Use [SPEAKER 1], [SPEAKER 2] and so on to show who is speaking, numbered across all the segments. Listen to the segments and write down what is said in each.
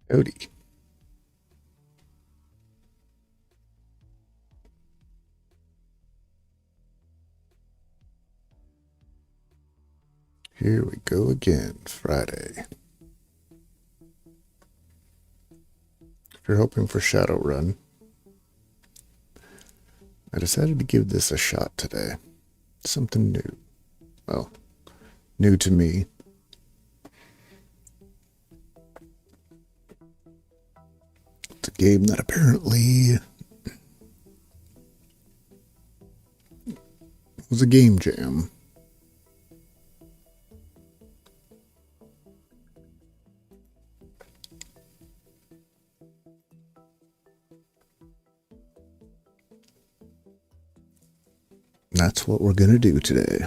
[SPEAKER 1] Howdy. Here we go again, Friday. If you're hoping for Shadowrun, I decided to give this a shot today. Something new. Well, new to me. It's a game that apparently was a game jam. That's what we're going to do today.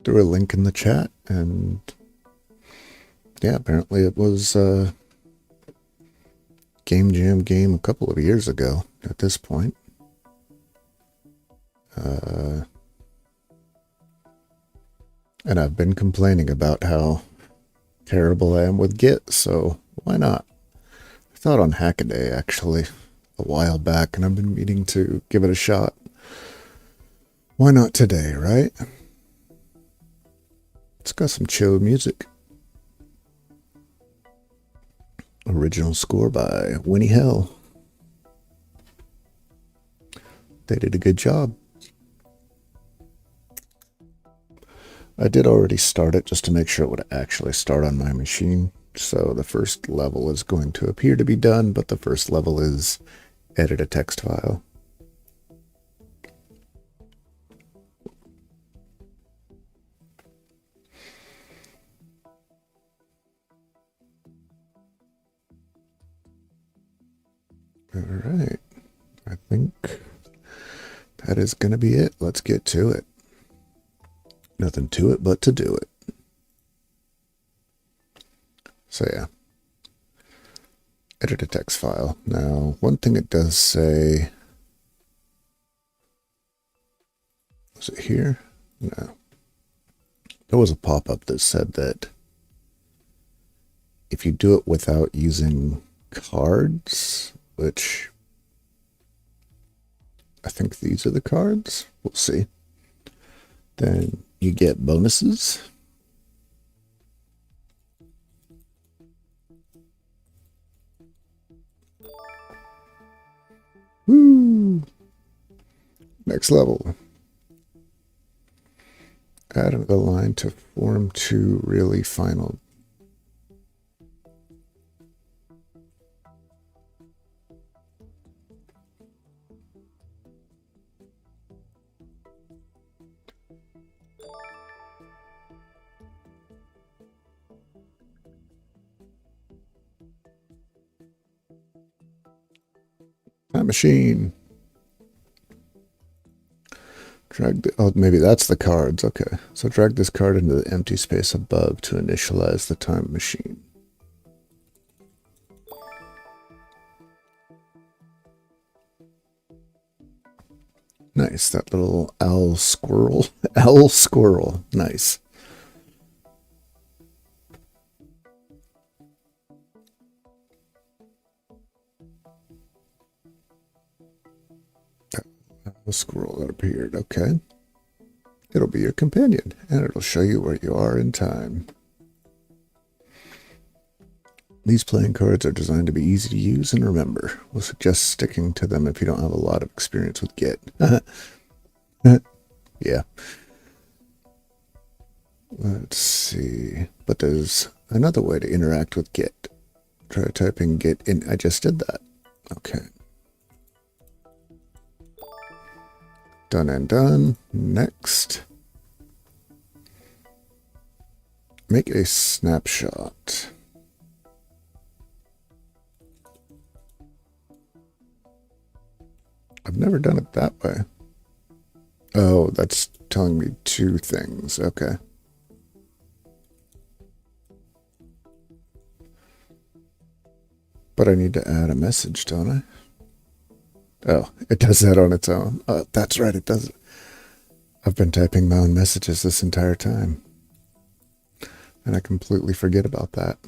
[SPEAKER 1] Threw a link in the chat, and yeah, apparently it was a game jam game a couple of years ago at this point. And I've been complaining about how terrible I am with Git, so why not? I thought on Hackaday actually a while back, and I've been meaning to give it a shot. Why not today, right? It's got some chill music. Original score by Winnie Hill. They did a good job. I did already start it just to make sure it would actually start on my machine. So the first level is going to appear to be done, but the first level is edit a text file. All right. I think that is going to be it. Let's get to it. Nothing to it but to do it. So yeah. Edit a text file. Now, one thing it does say... Was it here? No. There was a pop-up that said that if you do it without using cards, which I think these are the cards, we'll see, then you get bonuses. Woo! Next level. Add another line to form two really final. Time machine. Drag the, oh, maybe that's the cards. Okay. So drag this card into the empty space above to initialize the time machine. Nice. That little owl squirrel. Owl squirrel. Nice. A squirrel that appeared. Okay. It'll be your companion, and it'll show you where you are in time. These playing cards are designed to be easy to use and remember. We'll suggest sticking to them if you don't have a lot of experience with Git. Yeah. Let's see. But there's another way to interact with Git. Try typing Git in. I just did that. Okay. Done and done. Next. Make a snapshot. I've never done it that way. Oh, that's telling me two things. Okay. But I need to add a message, don't I? Oh, it does that on its own. That's right, it does. I've been typing my own messages this entire time. And I completely forget about that.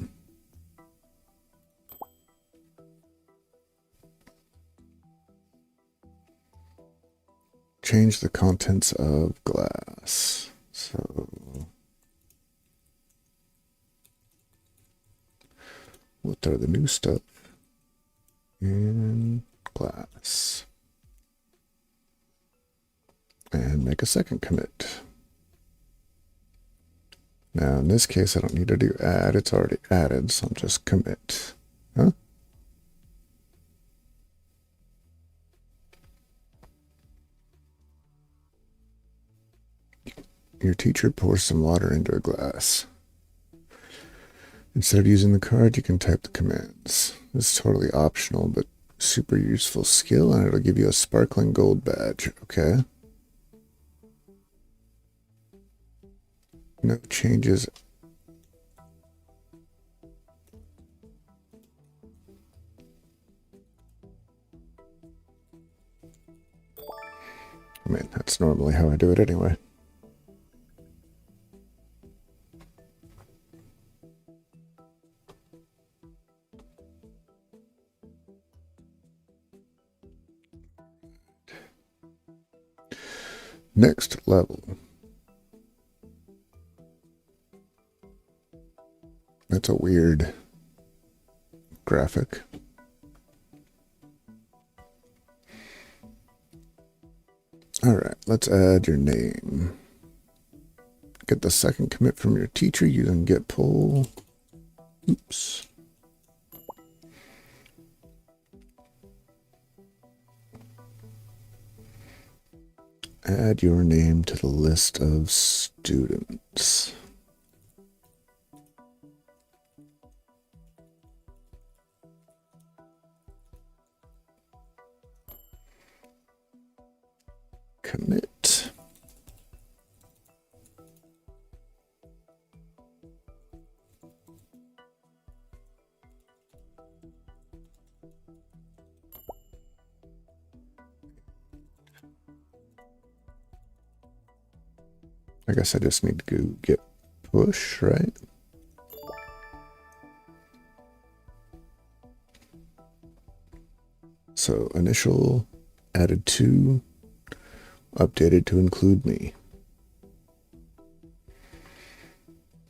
[SPEAKER 1] Change the contents of glass. So what are the new stuff in glass? And make a second commit. Now in this case, I don't need to do add. It's already added, so I'll just commit. Huh? Your teacher pours some water into a glass. Instead of using the card, you can type the commands. This is totally optional, but super useful skill, and it'll give you a sparkling gold badge. Okay. No changes. I mean, that's normally how I do it anyway. Next level. That's a weird graphic. All right, let's add your name. Get the second commit from your teacher using git pull. Oops. Add your name to the list of students. Commit. I guess I just need to go git push, right? So initial added to, updated to include me.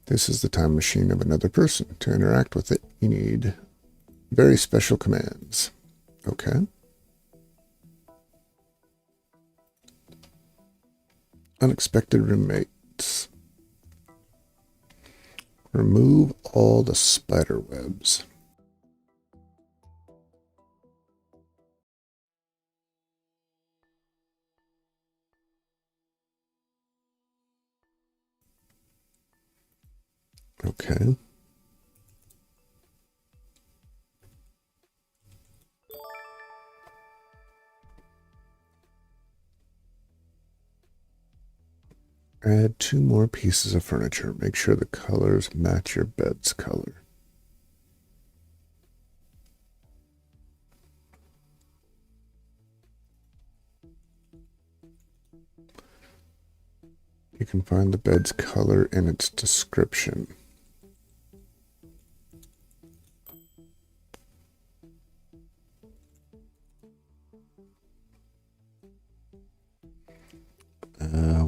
[SPEAKER 1] This is the time machine of another person. To interact with it, you need very special commands. Okay. Unexpected roommates. Remove all the spider webs. Okay. Add 2 more pieces of furniture. Make sure the colors match your bed's color. You can find the bed's color in its description.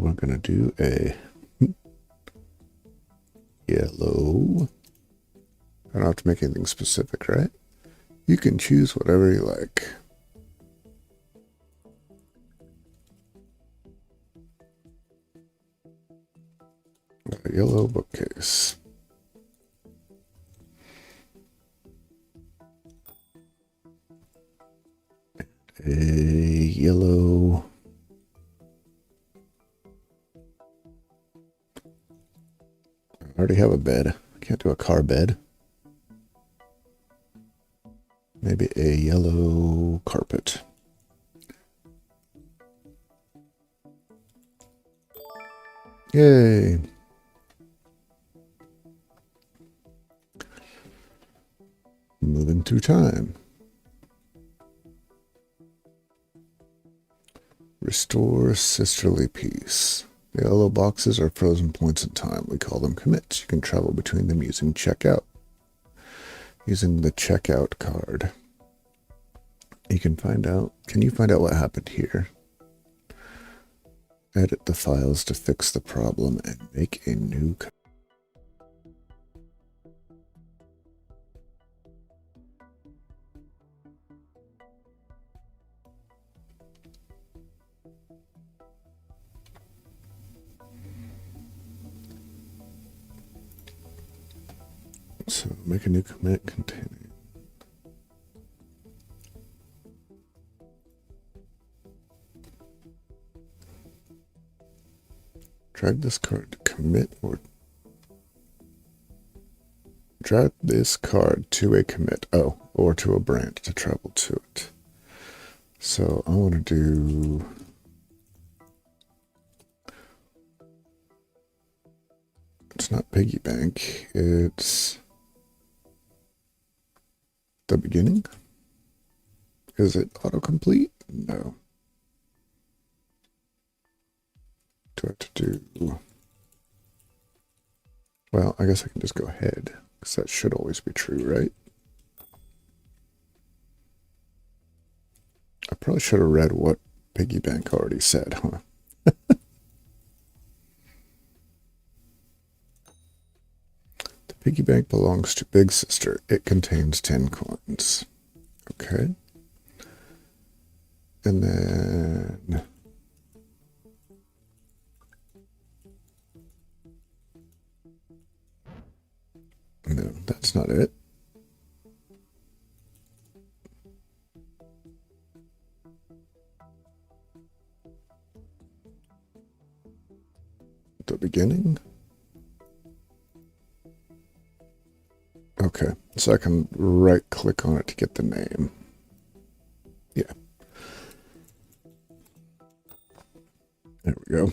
[SPEAKER 1] We're going to do a yellow. I don't have to make anything specific, right? You can choose whatever you like. A yellow bookcase. A yellow. I already have a bed. I can't do a car bed. Maybe a yellow carpet. Yay. Moving through time. Restore sisterly peace. The yellow boxes are frozen points in time. We call them commits. You can travel between them using checkout. Using the checkout card. You can find out. Can you find out what happened here? Edit the files to fix the problem and make a new commit. So make a new commit containing. Drag this card to commit or drag this card to a commit. Oh, or to a branch to travel to it. So I want to do. It's not piggy bank. It's the beginning. Is it autocomplete? No. Do I have to do... Well, I guess I can just go ahead, because that should always be true, right? I probably should have read what piggy bank already said, huh? The piggy bank belongs to Big Sister. It contains 10 coins. Okay. And then... No, that's not it. The beginning? Okay, so I can right click on it to get the name. Yeah. There we go.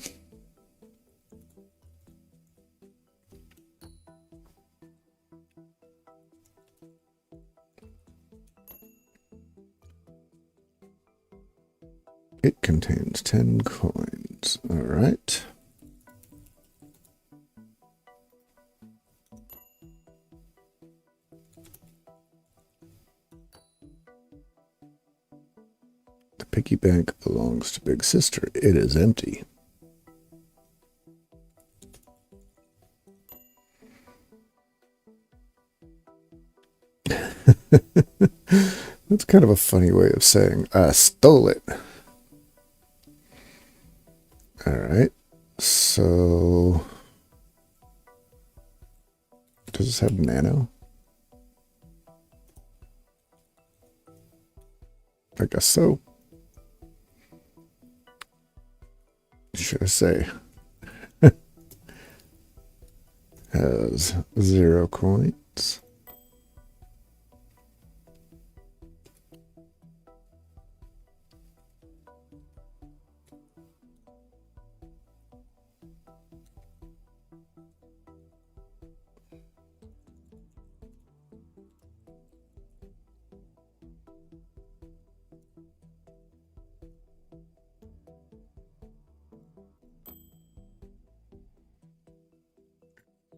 [SPEAKER 1] It contains 10 coins. All right. The piggy bank belongs to Big Sister. It is empty. That's kind of a funny way of saying I stole it. All right. So does this have nano? I guess so. Should I say has 0 coins?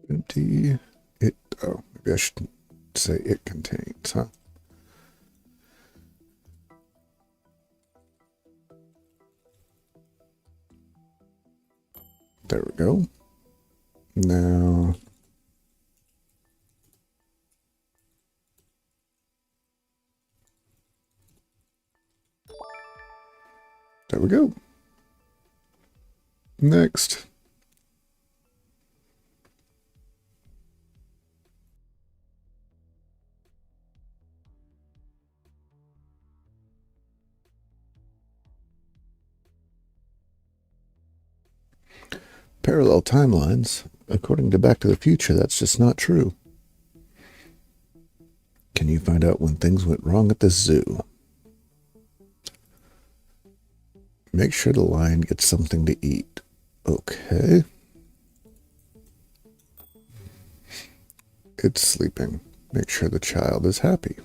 [SPEAKER 1] Empty. It. Oh, maybe I should say it contains, huh? There we go. Now, there we go. Next. Parallel timelines. According to Back to the Future, that's just not true. Can you find out when things went wrong at the zoo? Make sure the lion gets something to eat. Okay. It's sleeping. Make sure the child is happy.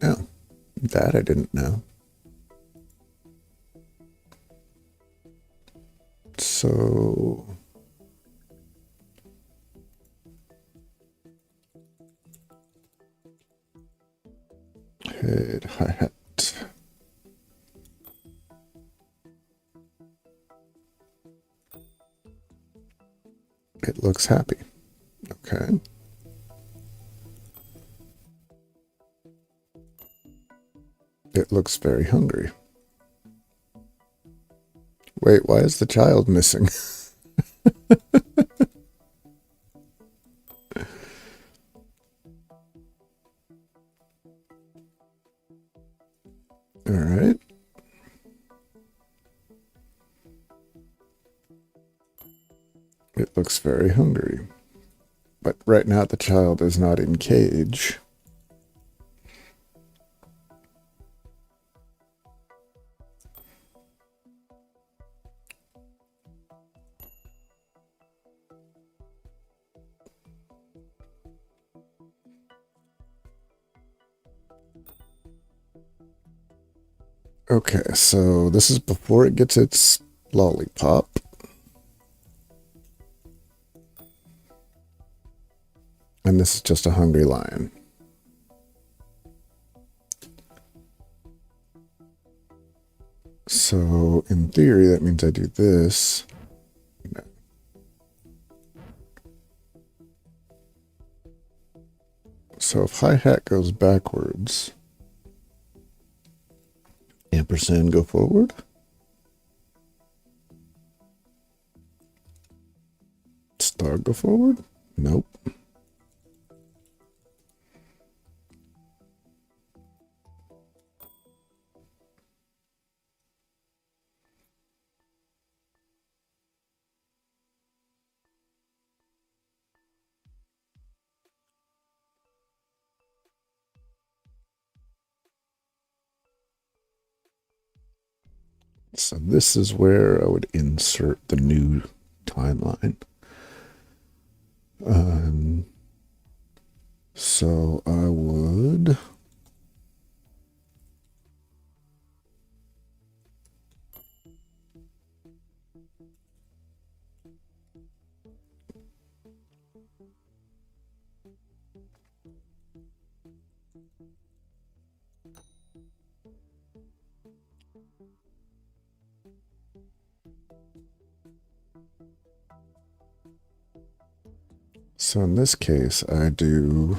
[SPEAKER 1] Oh, that I didn't know. So head hi-hat. It looks happy. Okay. It looks very hungry. Wait, why is the child missing? All right. It looks very hungry. But right now the child is not in cage. Okay, so this is before it gets its lollipop. And this is just a hungry lion. So in theory, that means I do this. No. So if hi-hat goes backwards, ampersand go forward. Star go forward? Nope. So this is where I would insert the new timeline. So I would so in this case I do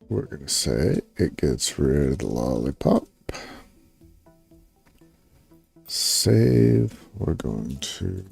[SPEAKER 1] we're gonna say it gets rid of the lollipop. Save. We're going to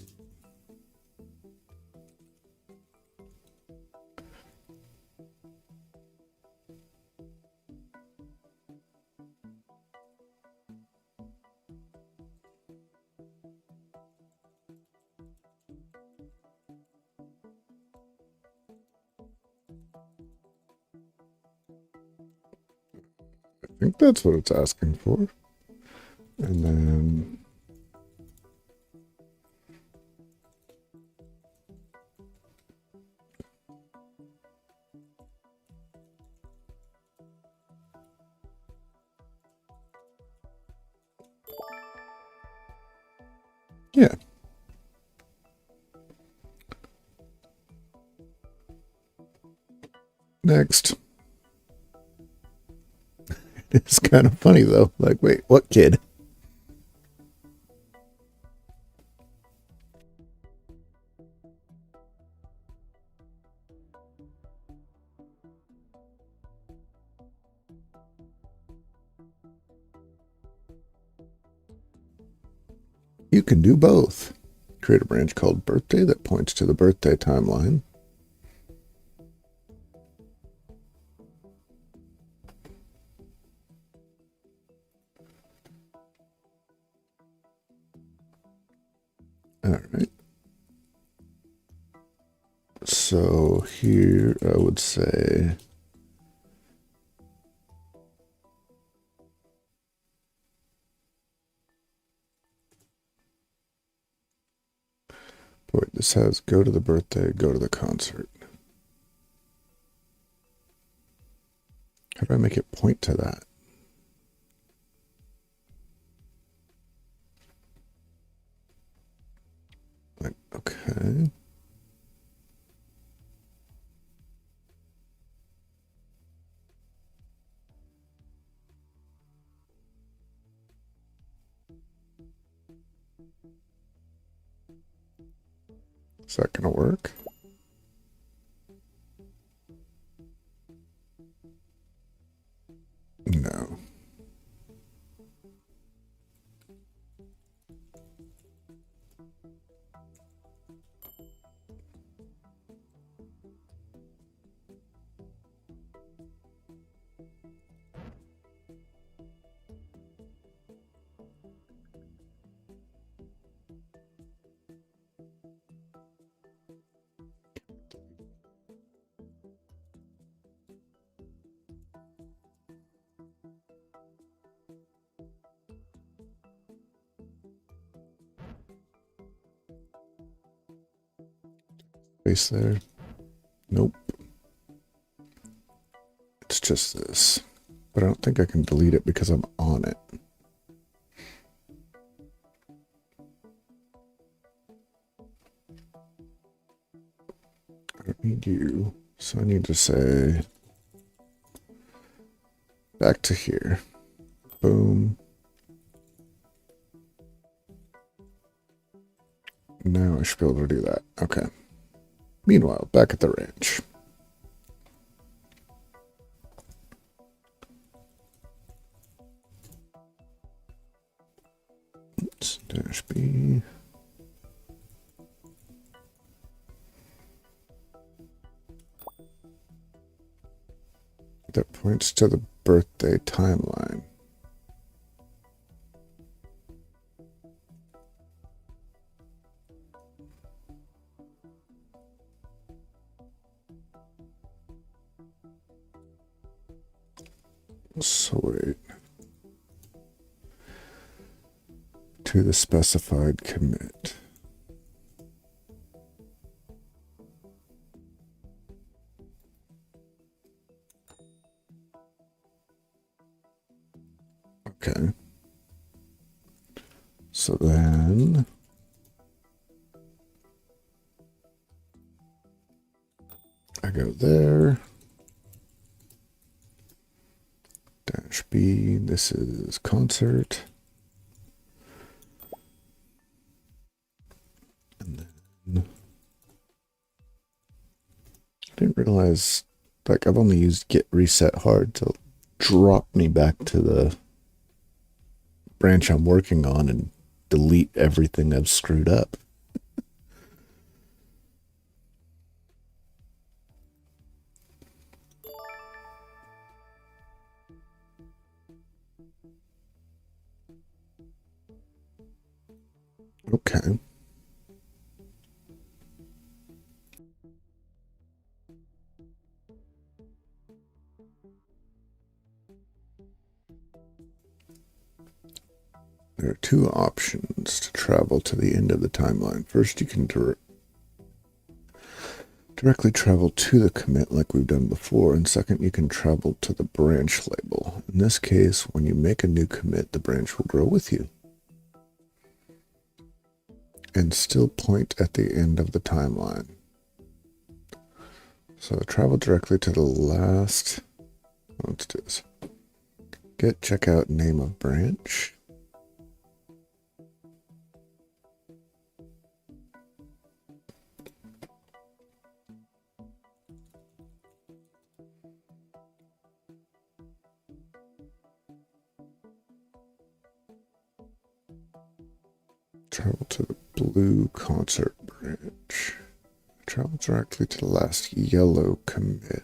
[SPEAKER 1] I think that's what it's asking for. And then yeah. Next. It's kind of funny though. Like, wait, what kid? You can do both. Create a branch called birthday that points to the birthday timeline. All right. So So here I would say wait, this has go to the birthday, go to the concert. How do I make it point to that? Like, okay. Is that gonna work? No. Space there. Nope. It's just this. But I don't think I can delete it because I'm on it. I don't need you. So I need to say back to here. Boom. Now I should be able to do that. Okay. Meanwhile, back at the ranch. Oops, dash B. That points to the birthday timeline. So wait. To the specified commit. Okay. So then I go there. Dash B. This is concert. And then I didn't realize, like, I've only used git reset hard to drop me back to the branch I'm working on and delete everything I've screwed up. Okay. There are two options to travel to the end of the timeline. First, you can directly travel to the commit like we've done before, and second, you can travel to the branch label. In this case, when you make a new commit, the branch will grow with you and still point at the end of the timeline. So travel directly to the last. Let's do this. Get checkout name of branch. Travel to the blue concert branch. Travel directly to the last yellow commit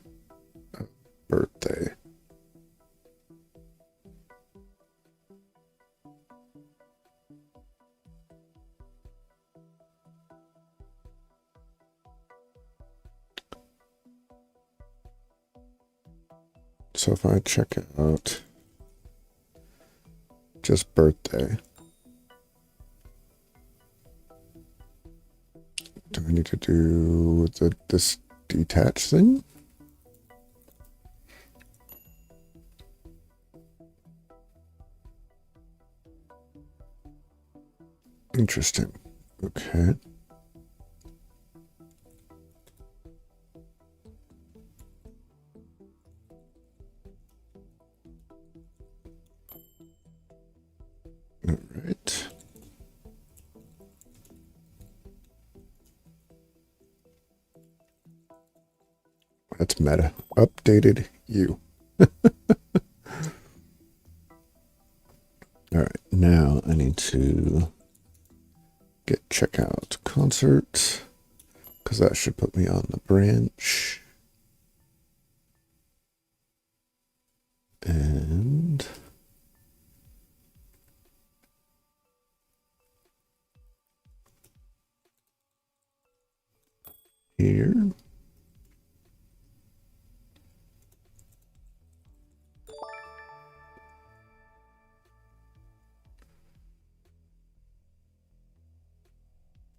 [SPEAKER 1] of birthday. So if I check out just birthday, do I need to do this detach thing? Interesting. Okay. All right. That's meta. Updated you. All right. Now I need to get checkout concert because that should put me on the branch. And here.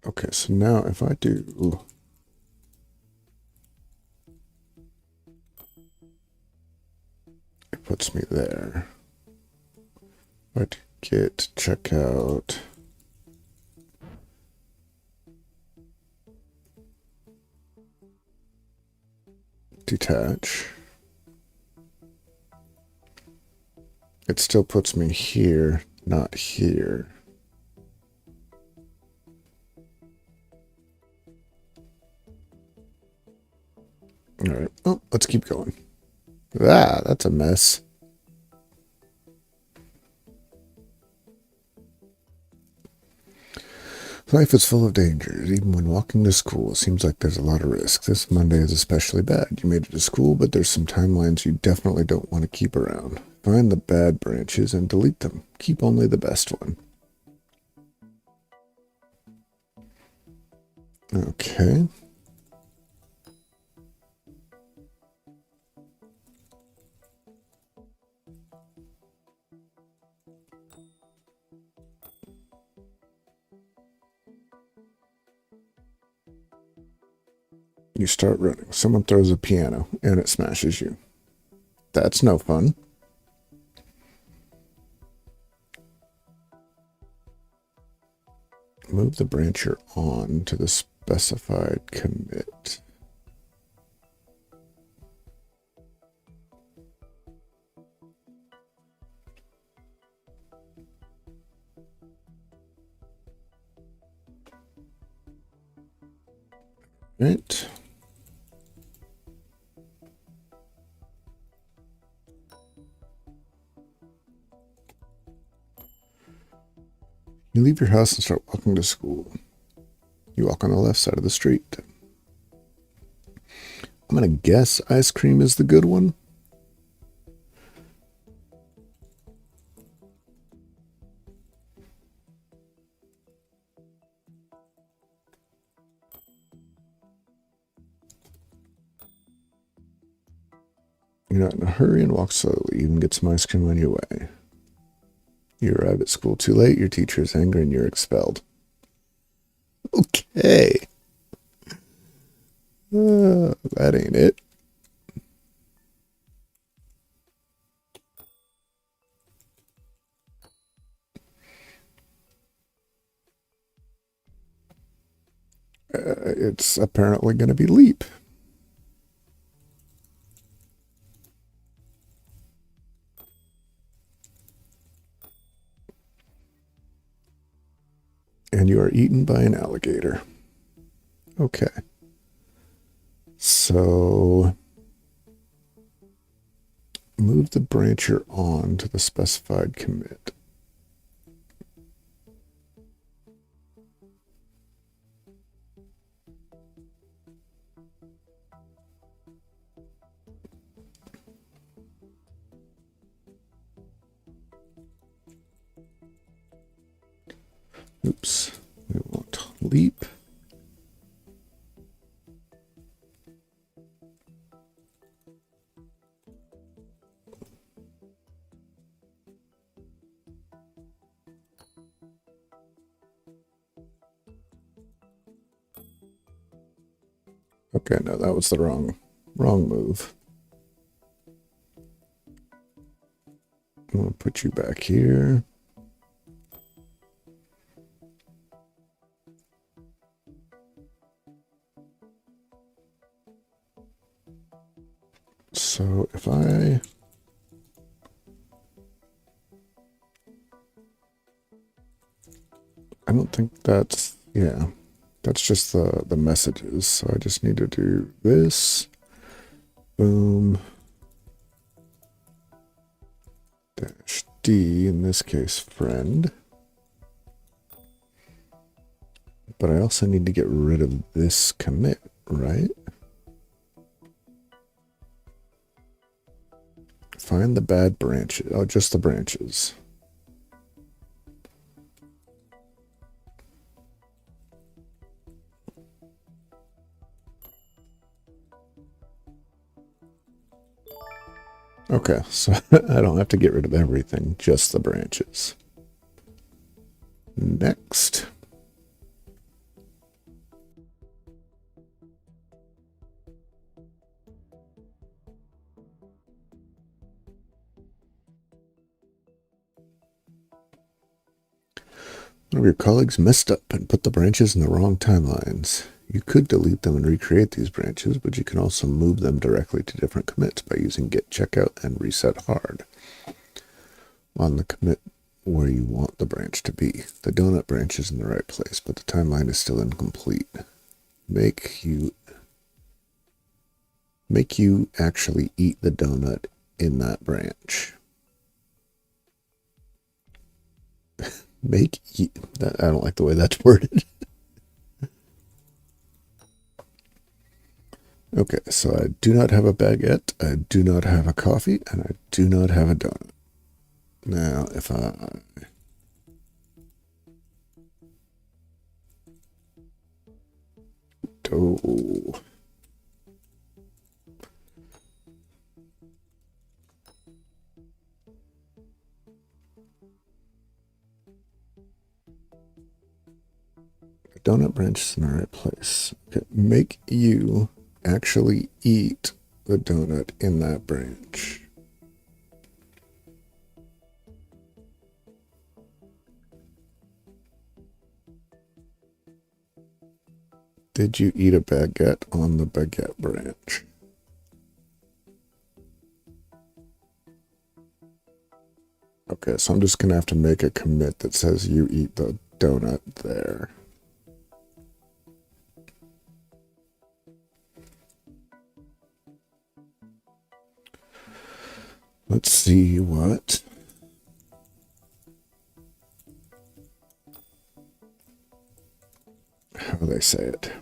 [SPEAKER 1] Okay, so now if I do it puts me there. If I do Git checkout, detach, it still puts me here, not here. All right. Oh, let's keep going. Ah, that's a mess. Life is full of dangers. Even when walking to school, it seems like there's a lot of risk. This Monday is especially bad. You made it to school, but there's some timelines you definitely don't want to keep around. Find the bad branches and delete them. Keep only the best one. Okay. You start running. Someone throws a piano and it smashes you. That's no fun. Move the branch you're on to the specified commit. Right. You leave your house and start walking to school. You walk on the left side of the street. I'm going to guess ice cream is the good one. You're not in a hurry and walk slowly. You can get some ice cream on your way. You arrive at school too late. Your teacher is angry and you're expelled. Okay. That ain't it. It's apparently going to be leap. And you are eaten by an alligator. Okay. So move the branch you're on to the specified commit. Oops. We want leap. Okay, no, that was the wrong move. I'm gonna put you back here. So if I don't think that's, yeah, that's just the messages. So I just need to do this. Boom. Dash D, in this case, friend. But I also need to get rid of this commit, right? Find the bad branches. Oh, just the branches. Okay, so I don't have to get rid of everything, just the branches. Next. One of your colleagues messed up and put the branches in the wrong timelines. You could delete them and recreate these branches, but you can also move them directly to different commits by using git checkout and reset hard on the commit where you want the branch to be. The donut branch is in the right place, but the timeline is still incomplete. Make you actually eat the donut in that branch. I don't like the way that's worded. Okay, so I do not have a baguette, I do not have a coffee, and I do not have a donut. Now, if I do donut branch is in the right place. Okay, make you actually eat the donut in that branch. Did you eat a baguette on the baguette branch? Okay, so I'm just gonna have to make a commit that says you eat the donut there. Let's see how they say it.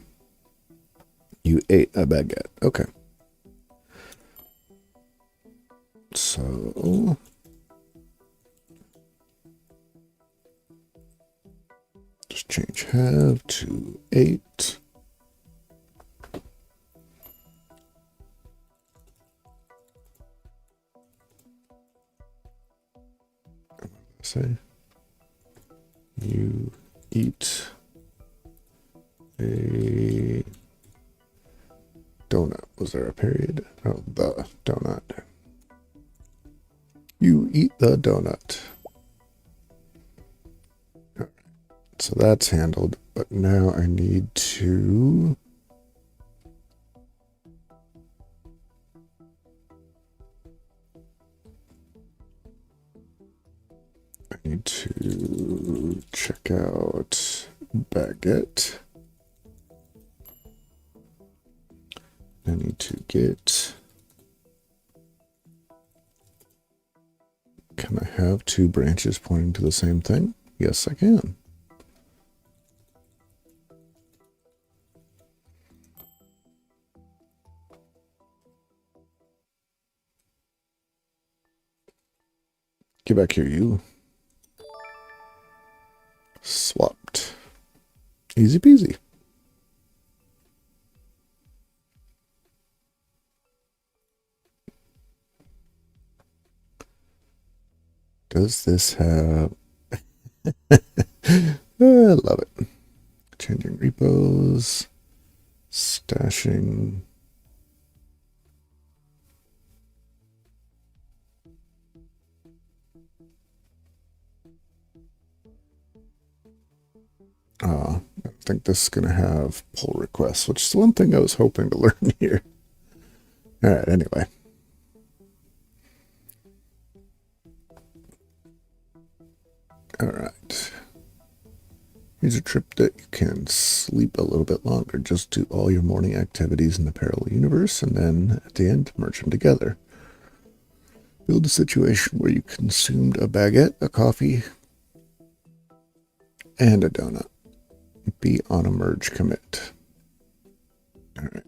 [SPEAKER 1] You ate a baguette. Okay. So just change have to 8. Say you eat a donut. Was there a period? Oh, the donut. You eat the donut. So that's handled, but now I need to check out baguette. I need to get. Can I have 2 branches pointing to the same thing? Yes, I can. Get back here, you. Swapped. Easy peasy. Does this have... I love it. Changing repos. Stashing. I think this is going to have pull requests, which is one thing I was hoping to learn here. All right, anyway. All right. Here's a trip that you can sleep a little bit longer. Just do all your morning activities in the parallel universe, and then at the end, merge them together. Build a situation where you consumed a baguette, a coffee, and a donut. Be on a merge commit. All right.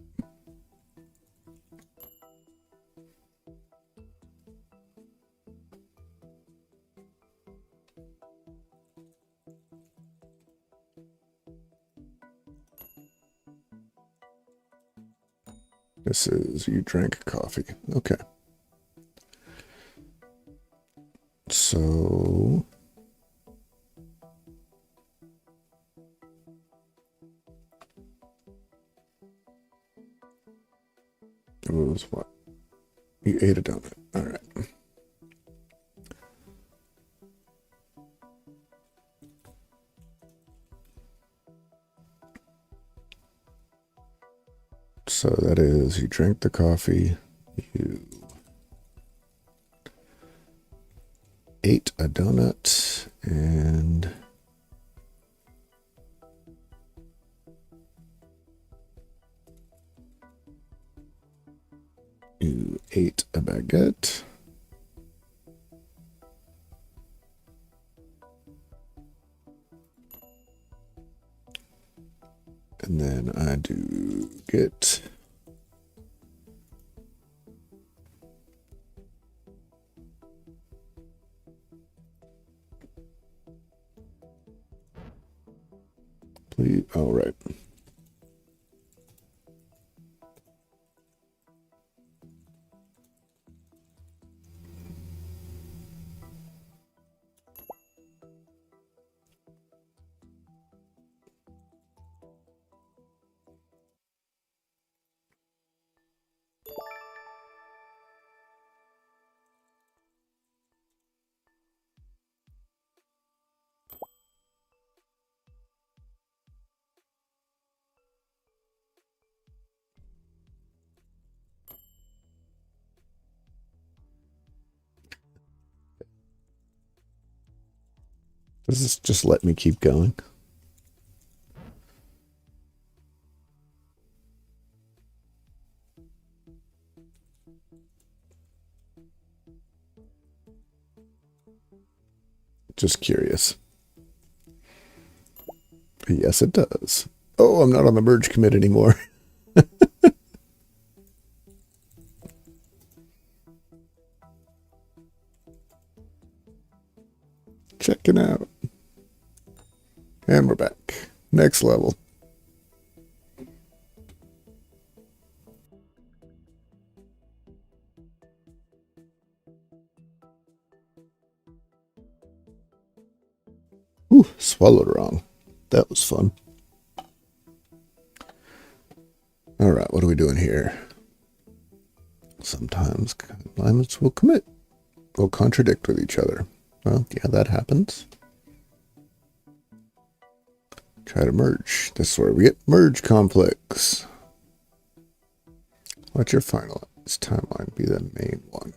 [SPEAKER 1] This is you drank coffee. Okay. So it was what? You ate a donut. All right. So that is you drank the coffee, you ate a donut, and you ate a baguette. And then I do Git. Please, all right. Does this just let me keep going? Just curious. Yes, it does. Oh, I'm not on the merge commit anymore. Checking out. And we're back. Next level. Ooh, swallowed wrong. That was fun. All right, what are we doing here? Sometimes alignments will contradict with each other. Well, yeah, that happens. Try to merge. This is where we get merge conflicts. Let your finalized timeline be the main one.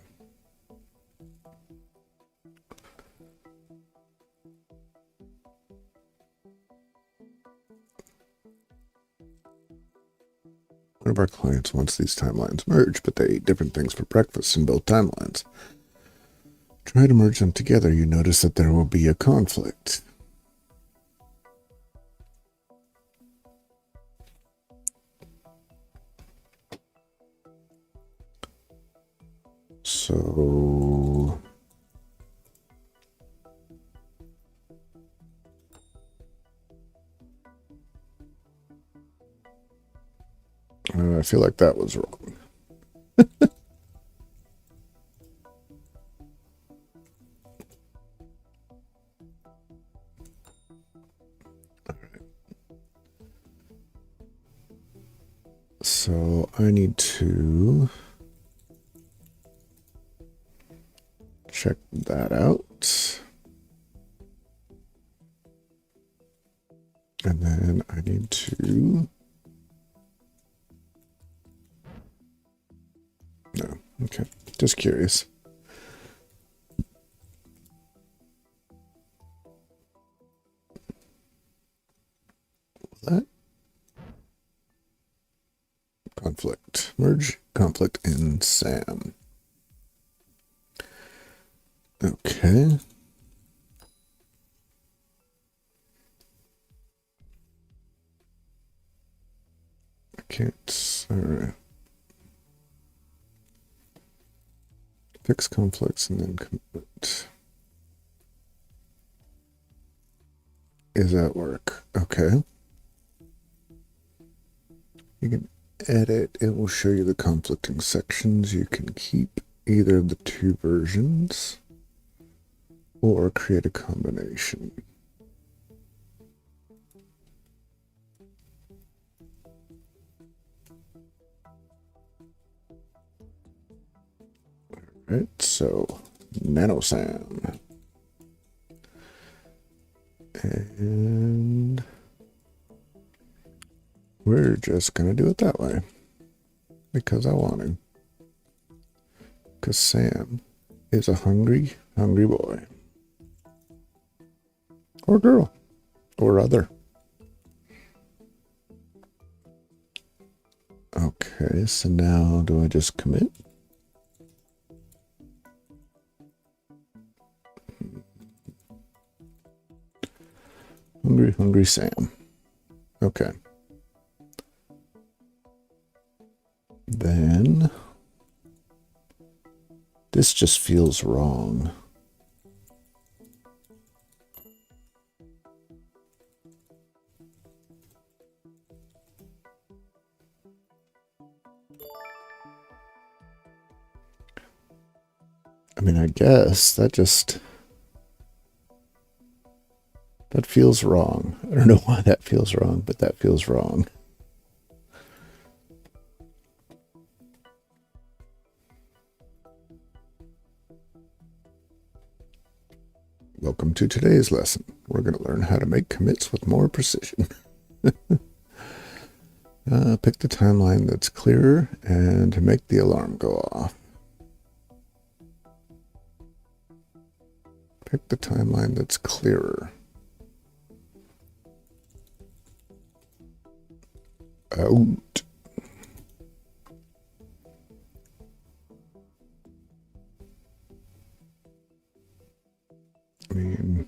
[SPEAKER 1] One of our clients wants these timelines merged, but they eat different things for breakfast in both timelines. Try to merge them together, you notice that there will be a conflict. So I feel like that was wrong. So I need to check that out. And then I need to... No, okay, just curious. That conflict, merge conflict in SAM. Okay. I can't, all right. Fix conflicts and then commit. Is that work? Okay. You can edit. It will show you the conflicting sections. You can keep either of the two versions or create a combination. All right, so NanoSam. And we're just going to do it that way because I want to. Because Sam is a hungry, hungry boy. Or girl. Or other. Okay, so now do I just commit? Hungry, hungry Sam. Okay. Then this just feels wrong. I mean, I guess that feels wrong. I don't know why that feels wrong, but that feels wrong. Welcome to today's lesson. We're going to learn how to make commits with more precision. Pick the timeline that's clearer and make the alarm go off. Pick the timeline that's clearer. Out. I mean,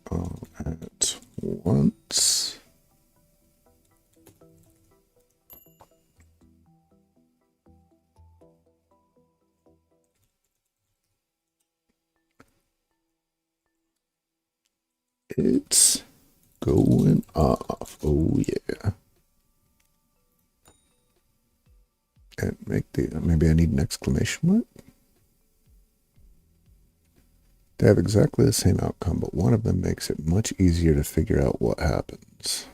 [SPEAKER 1] all at once. It's going off. Oh, yeah. And make the, maybe I need an exclamation mark. They have exactly the same outcome, but one of them makes it much easier to figure out what happens.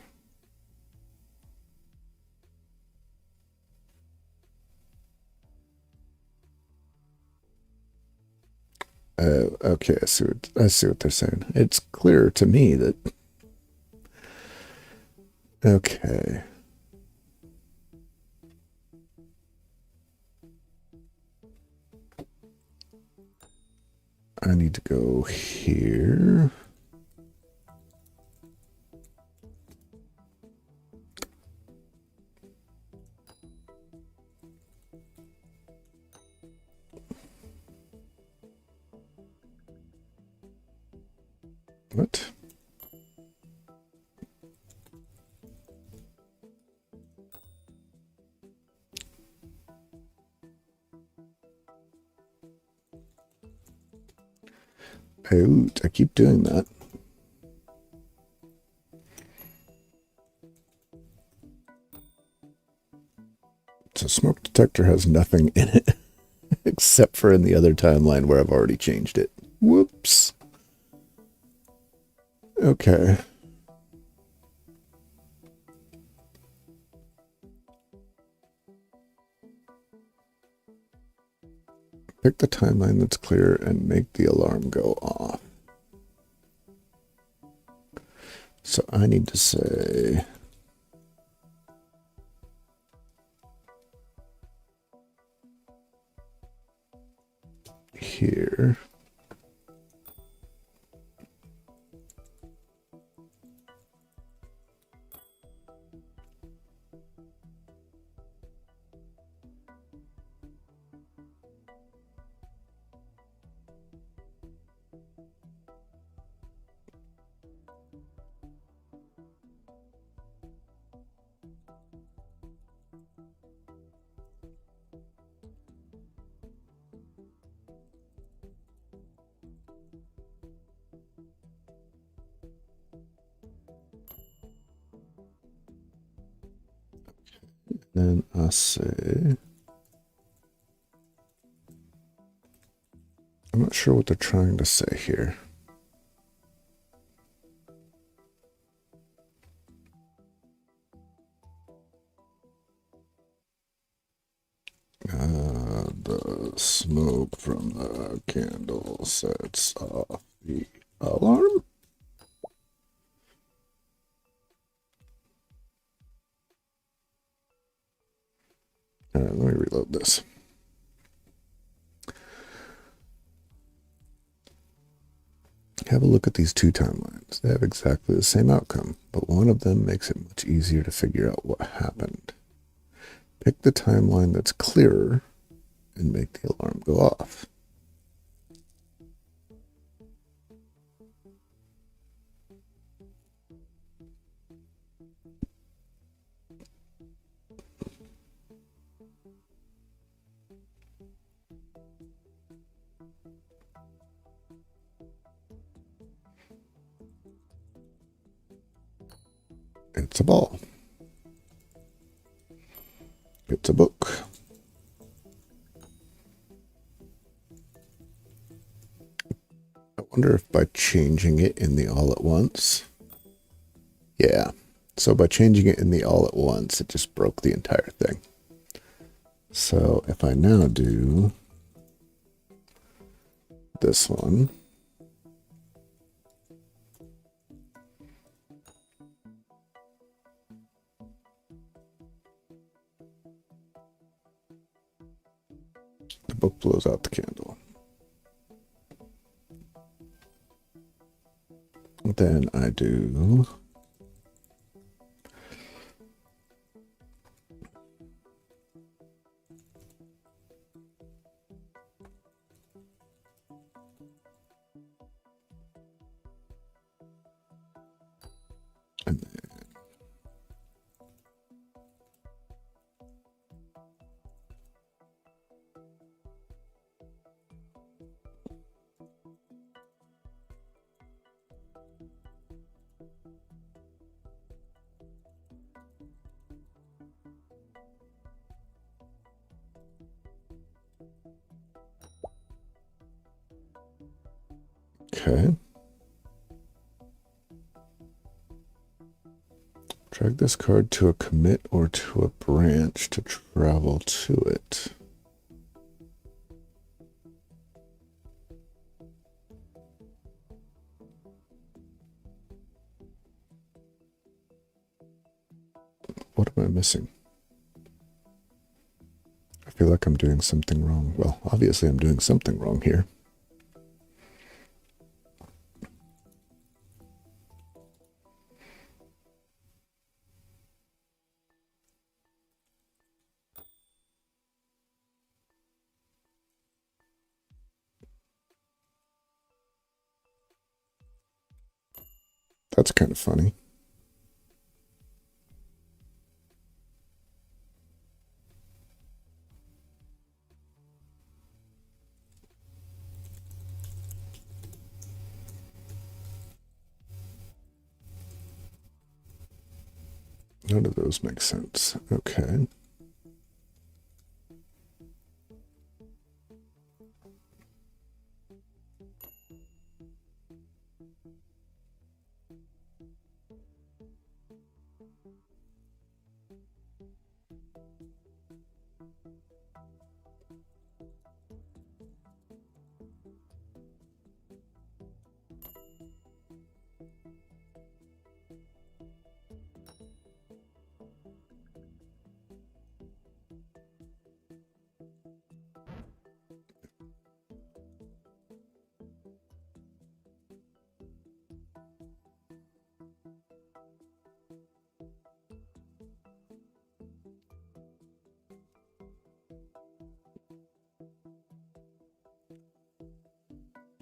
[SPEAKER 1] Okay, I see what they're saying. It's clear to me that... Okay. I need to go here. What? Oh, I keep doing that. So smoke detector has nothing in it except for in the other timeline where I've already changed it. Whoops. Okay. Pick the timeline that's clear and make the alarm go off. So I need to say here. Then I say, I'm not sure what they're trying to say here. The smoke from the candle sets off the alarm. All right, let me reload this. Have a look at these two timelines. They have exactly the same outcome, but one of them makes it much easier to figure out what happened. Pick the timeline that's clearer and make the alarm go off. It's a ball. It's a book. I wonder if by changing it in the all at once. Yeah. So by changing it in the all at once, it just broke the entire thing. So if I now do this one, the book blows out the candle. Then I do and okay. Drag this card to a commit or to a branch to travel to it. What am I missing? I feel like I'm doing something wrong. Well, obviously I'm doing something wrong here. That's kind of funny. None of those make sense. Okay.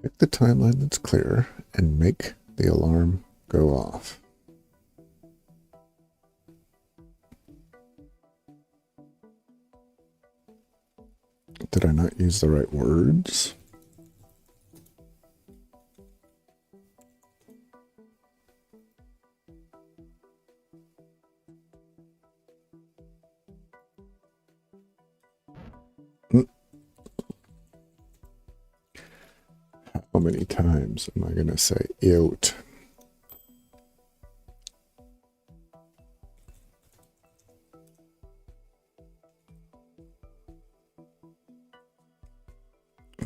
[SPEAKER 1] Pick the timeline that's clear and make the alarm go off. Did I not use the right words? How many times am I going to say out?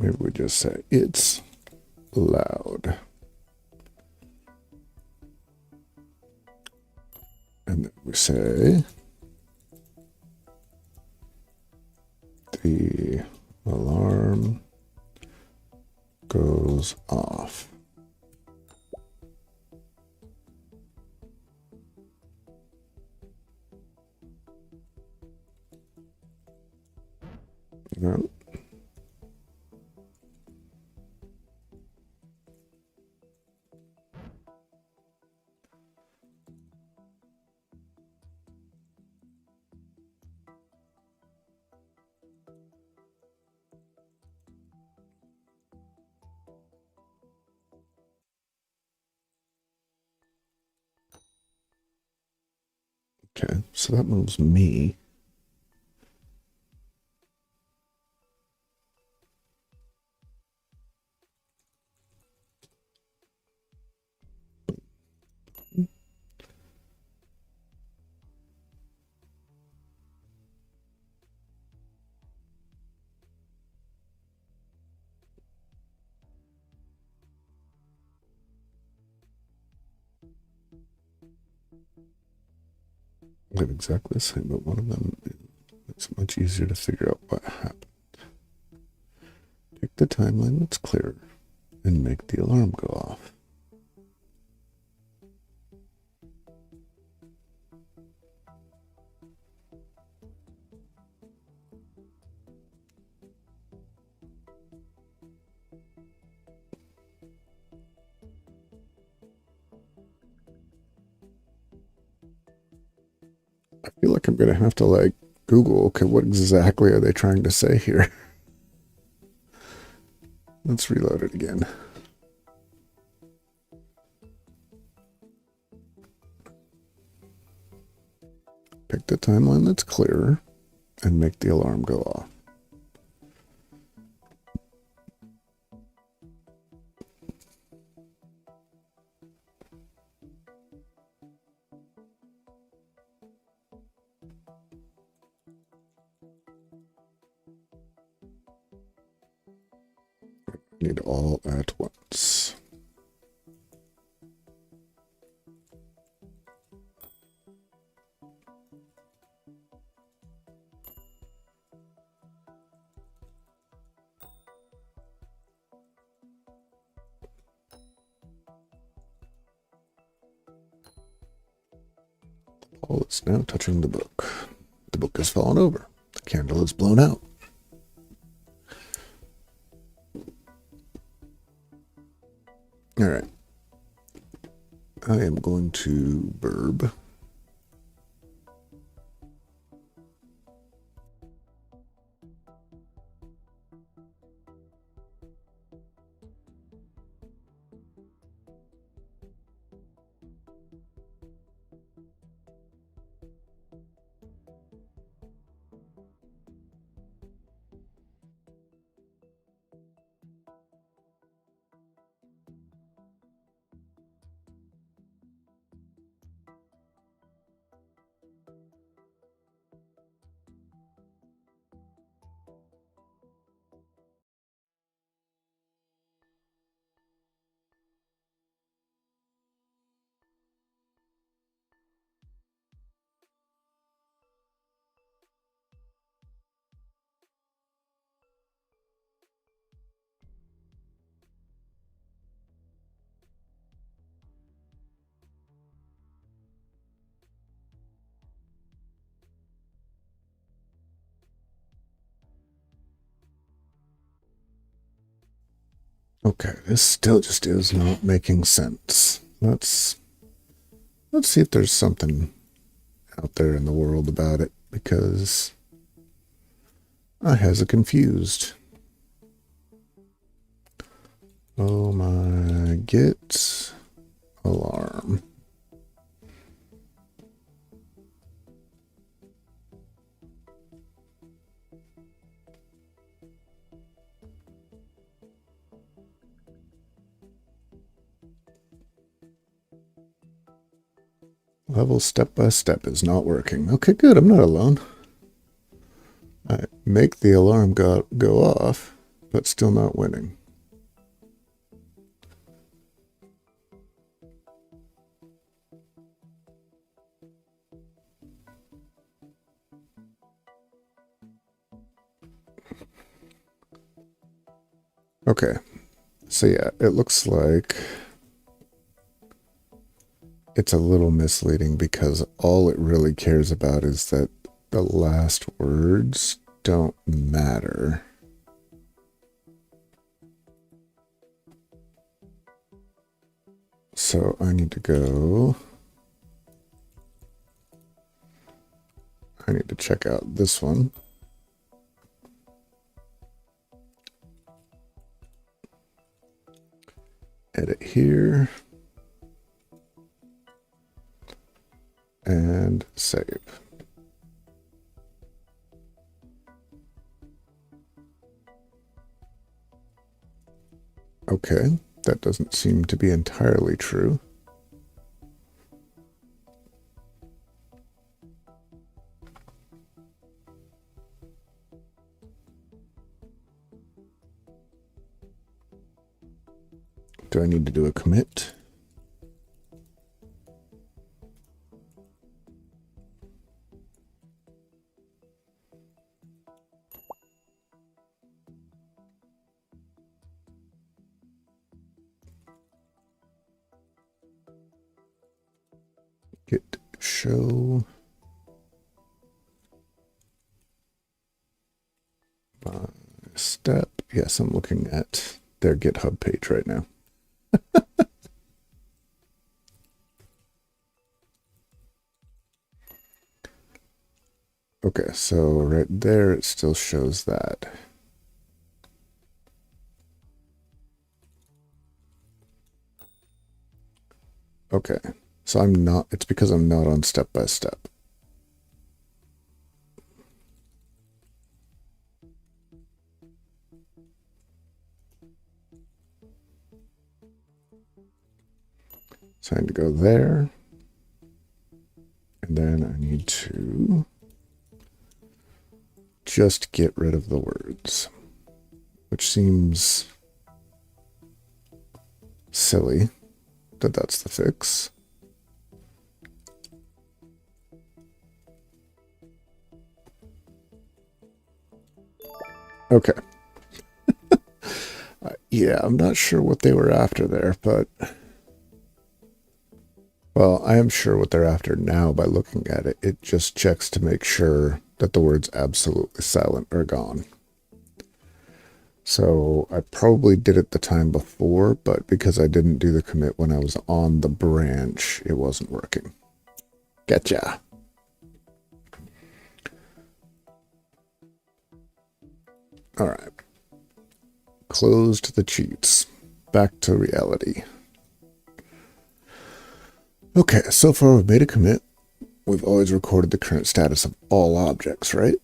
[SPEAKER 1] Maybe we just say it's loud. And then we say the alarm goes off. No. Okay, so that moves me. They're exactly the same, but one of them it's much easier to figure out what happened. Pick the timeline that's clear and make the alarm go off. I feel like I'm going to have to like Google, okay, what exactly are they trying to say here? Let's reload it again. Pick the timeline that's clear and make the alarm go off. Need all at once. Paul is now touching the book. The book has fallen over. The candle is blown out. All right. I am going to verb. Okay, this still just is not making sense. Let's see if there's something out there in the world about it, because I has a confused. Oh my Git alarm. Level step by step is not working. Okay, good. I'm not alone. I make the alarm go off, but still not winning. Okay, so yeah, it looks like it's a little misleading because all it really cares about is that the last words don't matter. So I need to check out this one. Edit here. And save. Okay, that doesn't seem to be entirely true. Do I need to do a commit? Git show by step. Yes, I'm looking at their GitHub page right now. Okay, so right there it still shows that. Okay, so it's because I'm not on step by step. So I need to go there. And then I need to just get rid of the words, which seems silly that that's the fix. Okay. Yeah, I'm not sure what they were after there, but... Well, I am sure what they're after now by looking at it. It just checks to make sure that the words absolutely silent are gone. So I probably did it the time before, but because I didn't do the commit when I was on the branch, it wasn't working. Getcha. All right. Closed the cheats. Back to reality. Okay, so far we've made a commit. We've always recorded the current status of all objects, right?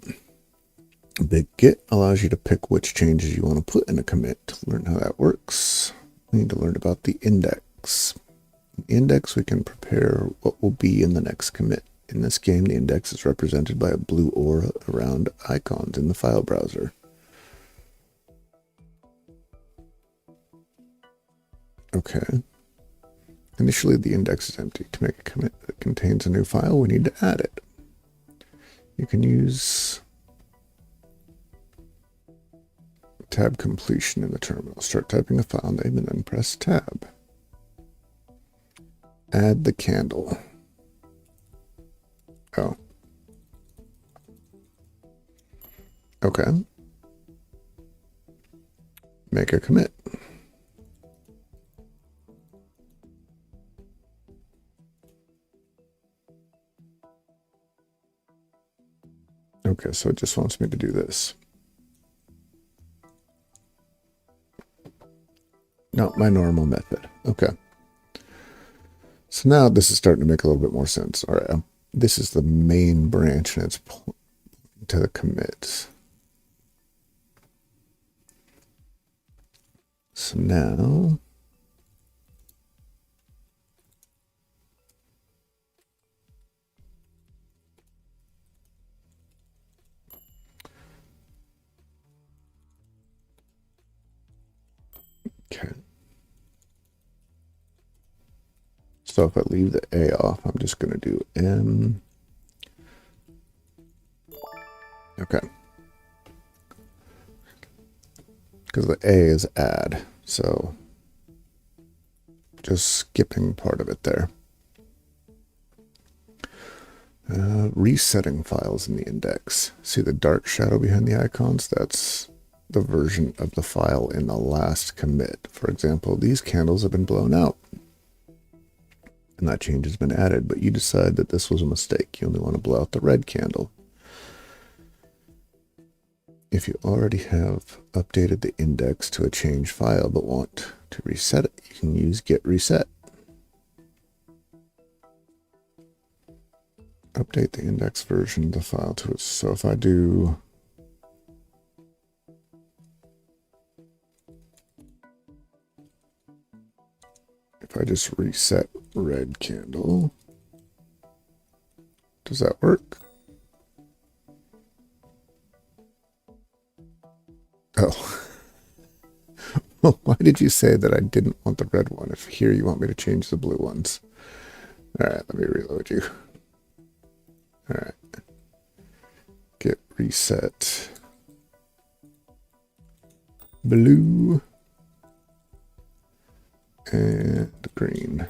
[SPEAKER 1] Big Git allows you to pick which changes you want to put in a commit. To learn how that works, we need to learn about the index. In the index, we can prepare what will be in the next commit. In this game, the index is represented by a blue aura around icons in the file browser. Okay. Initially, the index is empty. To make a commit that contains a new file, we need to add it. You can use tab completion in the terminal. Start typing a file name and then press tab. Add the candle. Oh. Okay. Make a commit. Okay, so it just wants me to do this. Not my normal method. Okay. So now this is starting to make a little bit more sense. All right, this is the main branch and it's pointing to the commits. So now okay. So if I leave the A off, I'm just going to do M. Okay. Because the A is add, so just skipping part of it there. Resetting files in the index. See the dark shadow behind the icons? That's the version of the file in the last commit. For example, these candles have been blown out. And that change has been added, but you decide that this was a mistake. You only want to blow out the red candle. If you already have updated the index to a changed file but want to reset it, you can use git reset. Update the index version of the file to it. So if I do if I just reset red candle, does that work? Oh. Well, why did you say that I didn't want the red one if here you want me to change the blue ones? All right, let me reload you. All right. Git reset. Blue. And green.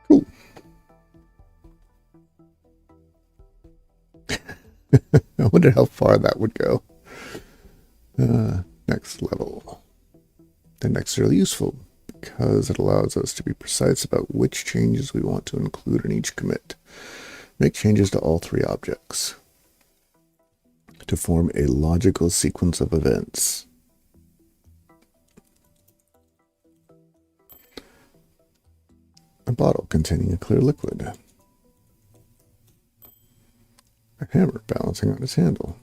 [SPEAKER 1] Cool. I wonder how far that would go. Next level. The next is really useful because it allows us to be precise about which changes we want to include in each commit. Make changes to all three objects to form a logical sequence of events. A bottle containing a clear liquid. A hammer balancing on its handle.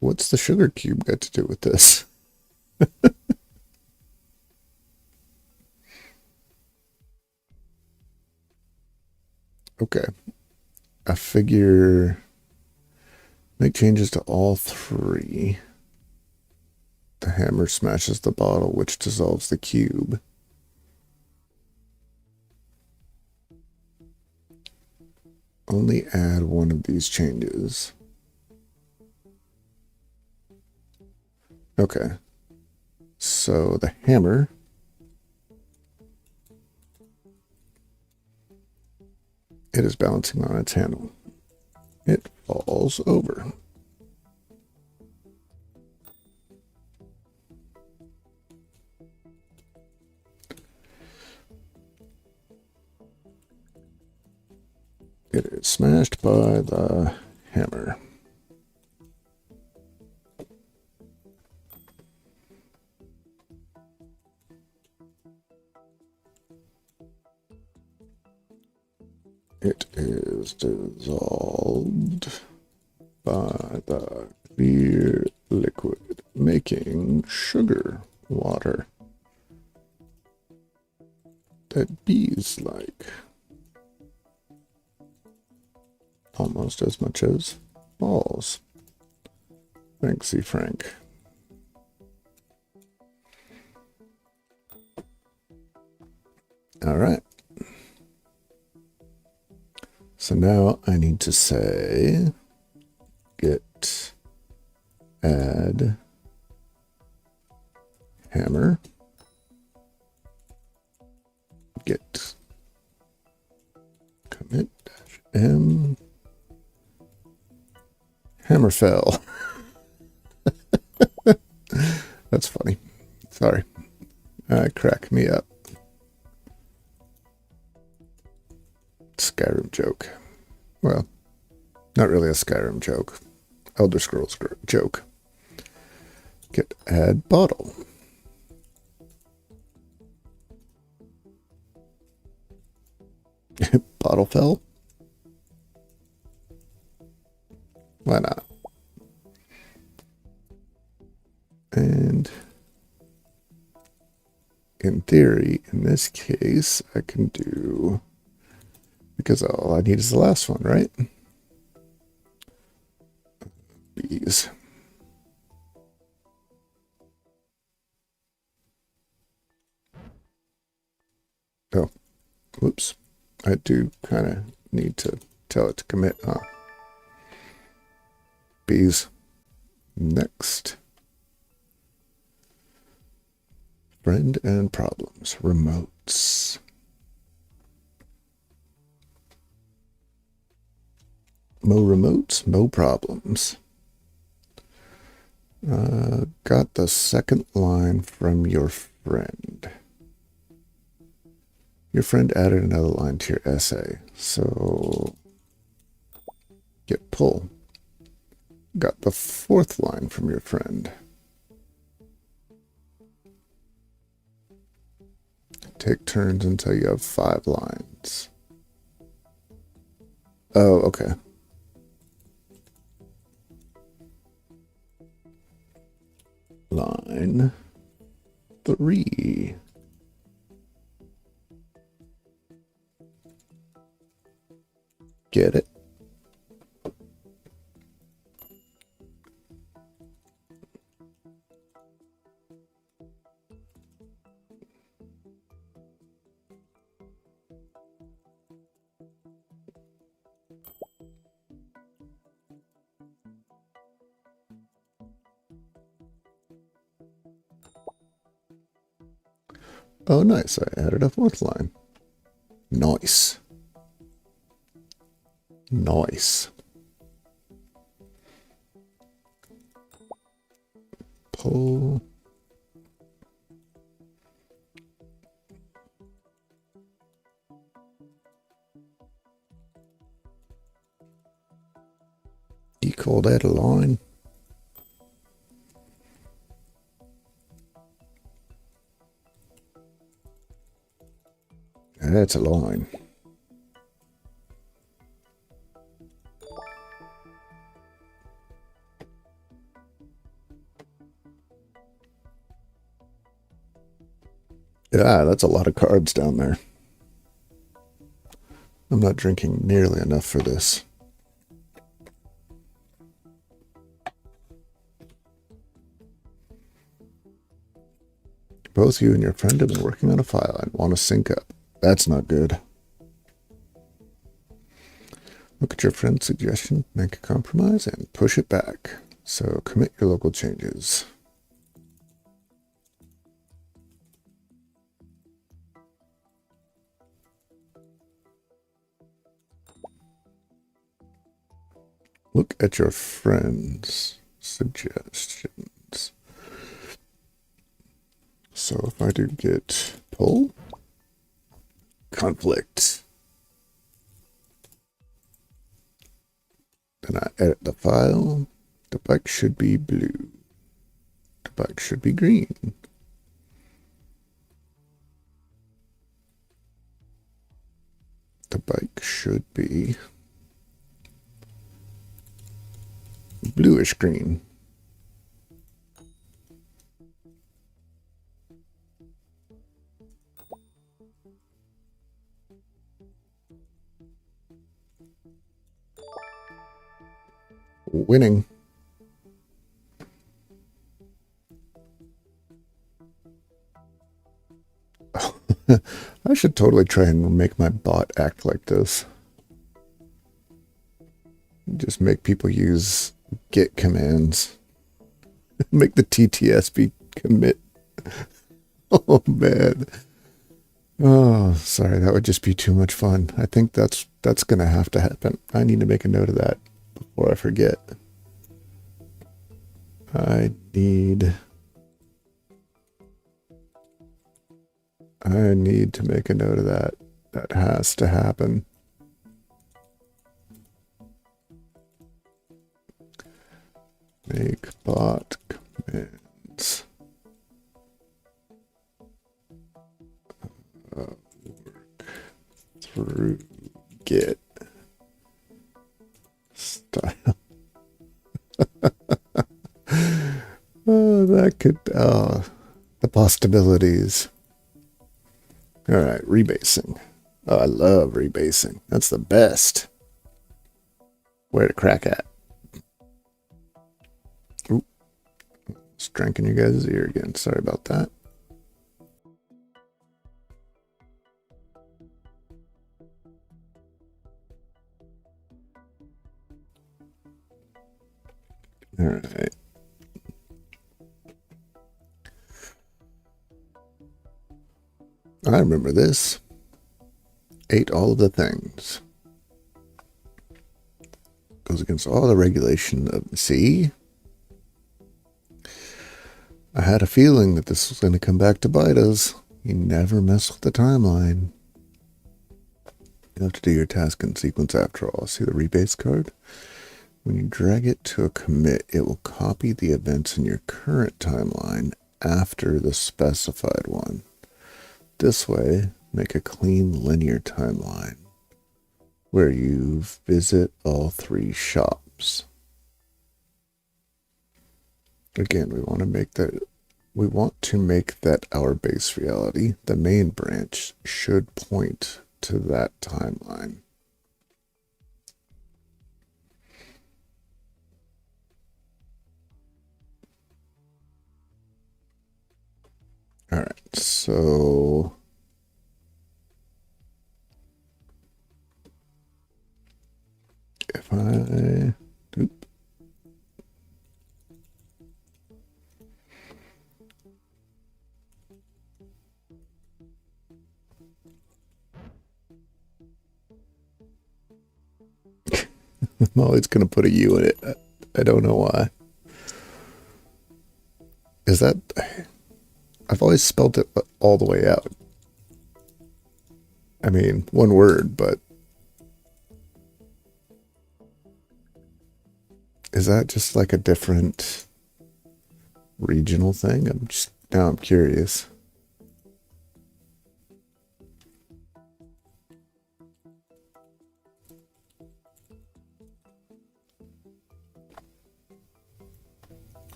[SPEAKER 1] What's the sugar cube got to do with this? Okay. A figure. Make changes to all three. The hammer smashes the bottle, which dissolves the cube. Only add one of these changes. Okay. So the hammer it is balancing on its handle. It falls over. It is smashed by the hammer. It is dissolved by the clear liquid, making sugar water that bees like. Almost as much as balls. Thanksy Frank. All right. So now I need to say git add hammer git commit dash m hammer fell. That's funny. Sorry. Crack me up. Skyrim joke. Well, not really a Skyrim joke. Elder Scrolls joke. Git add bottle. Bottle fell? Why not? And in theory, in this case, I can do, because all I need is the last one, right? Bees. Oh, whoops. I do kind of need to tell it to commit, huh? Bees. Next. Friend and problems. Remotes. Mo remotes, mo problems. Got the second line from your friend. Your friend added another line to your essay. So git pull. Got the fourth line from your friend. Take turns until you have 5 lines. Oh, okay. Line 3. Get it? Oh, nice. I added a 4th line. Nice. Nice. Pull. You call that a line? That's a line. Yeah, that's a lot of carbs down there. I'm not drinking nearly enough for this. Both you and your friend have been working on a file and want to sync up. That's not good. Look at your friend's suggestion, make a compromise, and push it back. So commit your local changes. Look at your friend's suggestions. So if I do git pull, conflict. Then I edit the file. The bike should be blue. The bike should be green. The bike should be bluish green. Winning. I should totally try and make my bot act like this. Just make people use git commands. Make the TTSB commit. Oh man. Oh, sorry, that would just be too much fun. I think that's gonna have to happen. I need to make a note of that before I forget. I need to make a note of that. That has to happen. Make bot commands. Work through Git style. Oh, that could, the possibilities. All right, rebasing. Oh, I love rebasing. That's the best. Where to crack at. Oop. Just drinking your guys' ear again. Sorry about that. All right. I remember this. Ate all of the things. Goes against all the regulation of the sea. I had a feeling that this was going to come back to bite us. You never mess with the timeline. You have to do your task in sequence after all. See the rebase card? When you drag it to a commit, it will copy the events in your current timeline after the specified one. This way, make a clean linear timeline where you visit all three shops. Again, we want to make that our base reality. The main branch should point to that timeline. All right, so if I I'm always going to put a U in it. I don't know why. Is that... I've always spelled it all the way out. I mean, one word, but... Is that just like a different regional thing? Now I'm curious.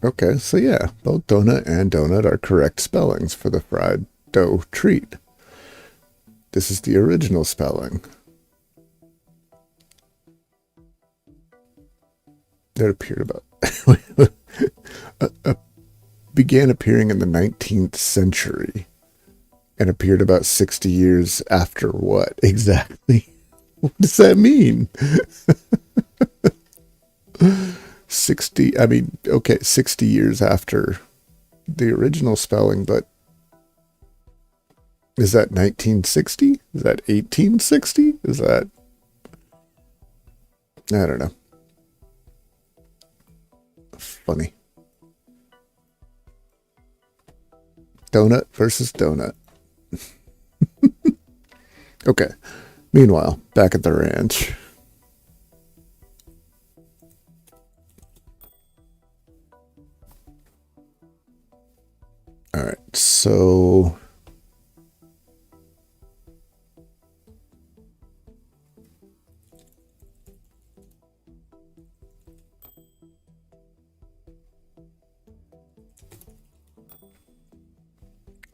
[SPEAKER 1] Okay, so yeah, both donut and donut are correct spellings for the fried dough treat. This is the original spelling. It appeared about... began appearing in the 19th century and appeared about 60 years after what exactly? What does that mean? 60 years after the original spelling, but is that 1960? Is that 1860? Is that... I don't know. Funny. Donut versus donut. Okay. Meanwhile, back at the ranch. All right, so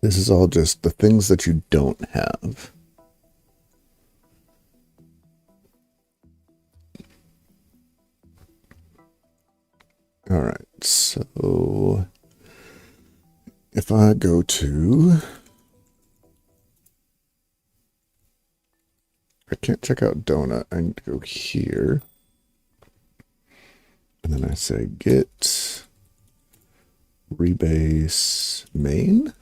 [SPEAKER 1] this is all just the things that you don't have. All right, so if I go to... I can't check out donut. I need to go here. And then I say git rebase main.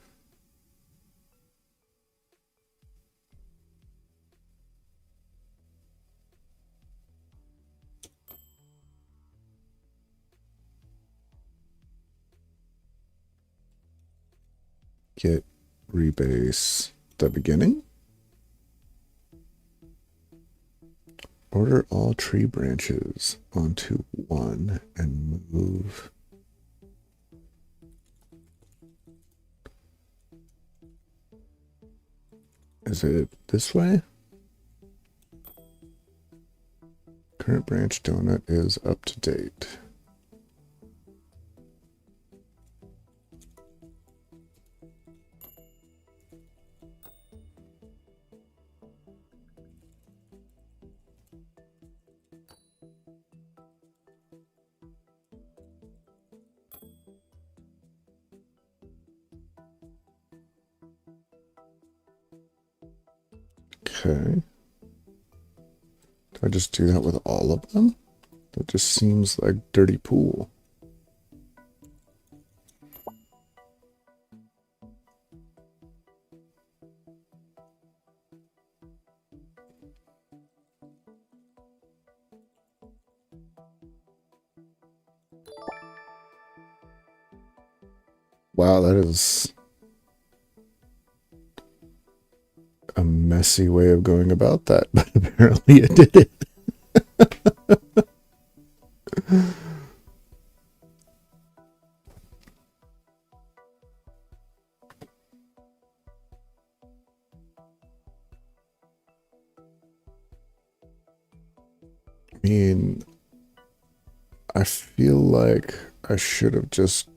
[SPEAKER 1] Git rebase the beginning. Order all tree branches onto one and move. Is it this way? Current branch donut is up to date. Okay. Do I just do that with all of them? That just seems like dirty pool. Wow, that is a messy way of going about that, but apparently it did it. I mean, I feel like I should have just,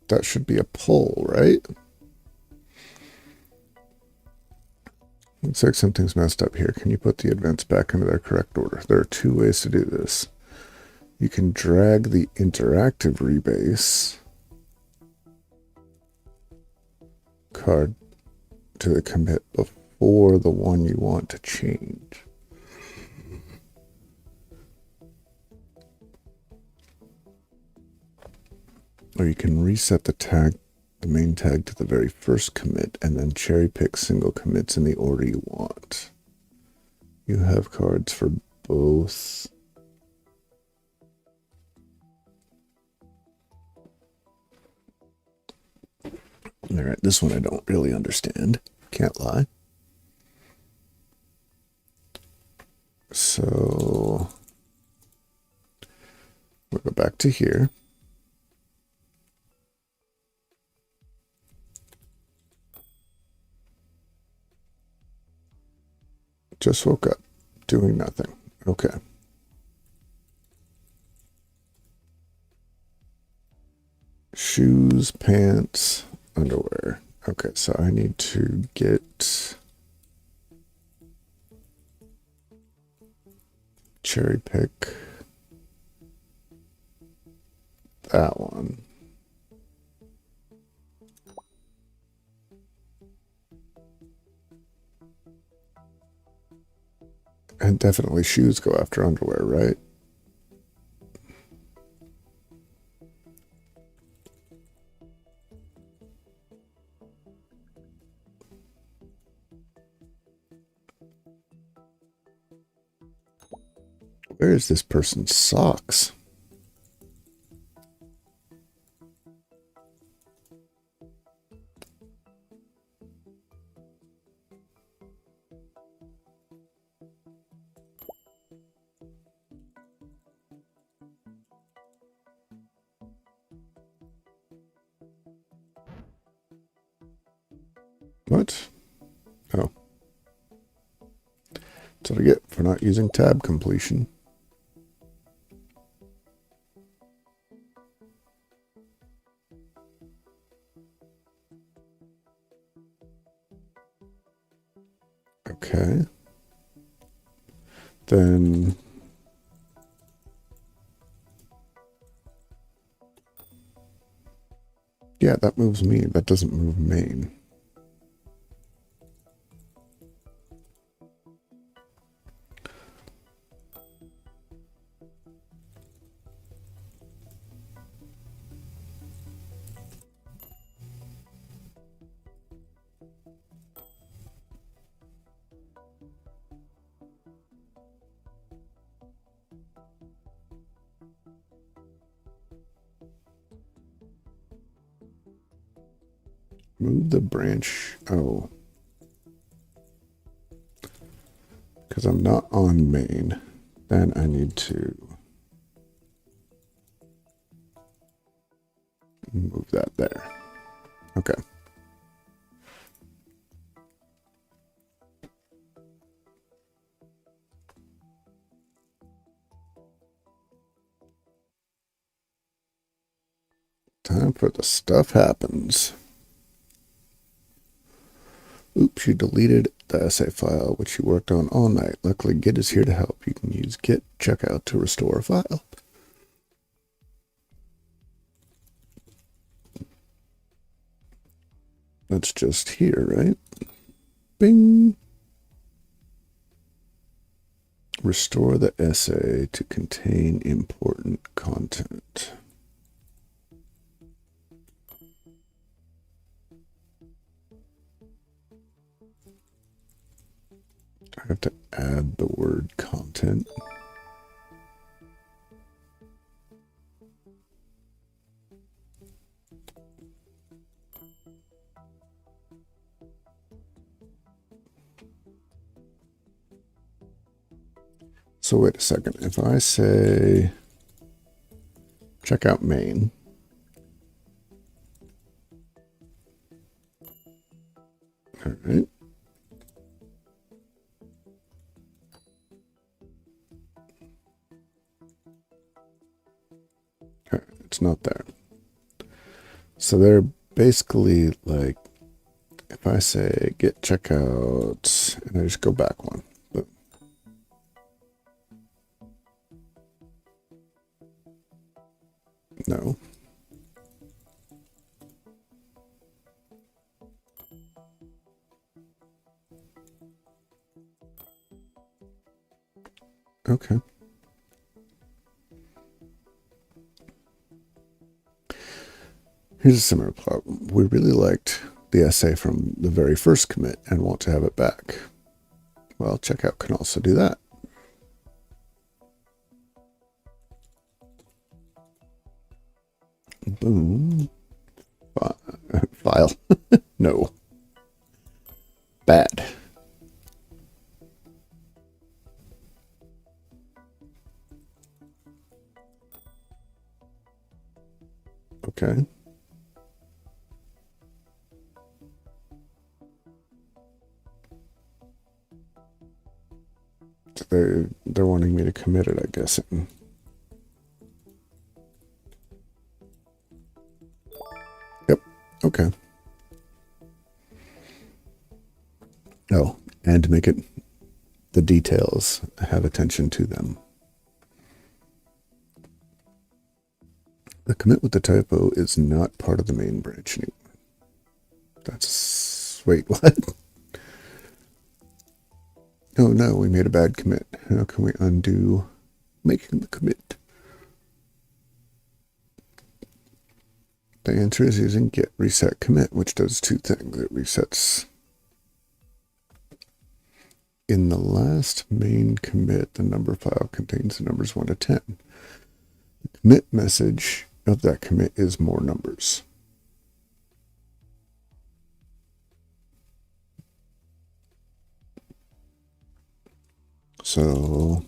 [SPEAKER 1] that should be a poll, right? Looks like something's messed up here. Can you put the events back into their correct order? There are two ways to do this. You can drag the interactive rebase card to the commit before the one you want to change. Or you can reset the main tag to the very first commit and then cherry pick single commits in the order you want. You have cards for both. All right, this one I don't really understand. Can't lie. So we'll go back to here. Just woke up, doing nothing. Okay. Shoes, pants, underwear. Okay, so I need to get cherry pick that one. And definitely shoes go after underwear, right? Where is this person's socks? What? Oh. That's what I get for not using tab completion. Okay. Then yeah, that moves me. That doesn't move main. Move the branch. Oh. Because I'm not on main. Then I need to move that there. Okay. Time for the stuff happens. Oops, you deleted the essay file, which you worked on all night. Luckily, Git is here to help. You can use Git checkout to restore a file. That's just here, right? Bing. Restore the essay to contain important content. I have to add the word content. So wait a second. If I say check out main, all right. It's not there. So they're basically like, if I say get checkout, and I just go back one. But no. Okay. Here's a similar problem. We really liked the essay from the very first commit and want to have it back. Well, checkout can also do that. Boom. File. No. Bad. Okay. They're wanting me to commit it, I guess. Yep. Okay. Oh, and to make it the details, have attention to them. The commit with the typo is not part of the main branch anymore. That's... Wait, what? Oh no, we made a bad commit. How can we undo making the commit? The answer is using git reset commit, which does two things. It resets in the last main commit. The number file contains the numbers 1 to 10. The commit message of that commit is more numbers. So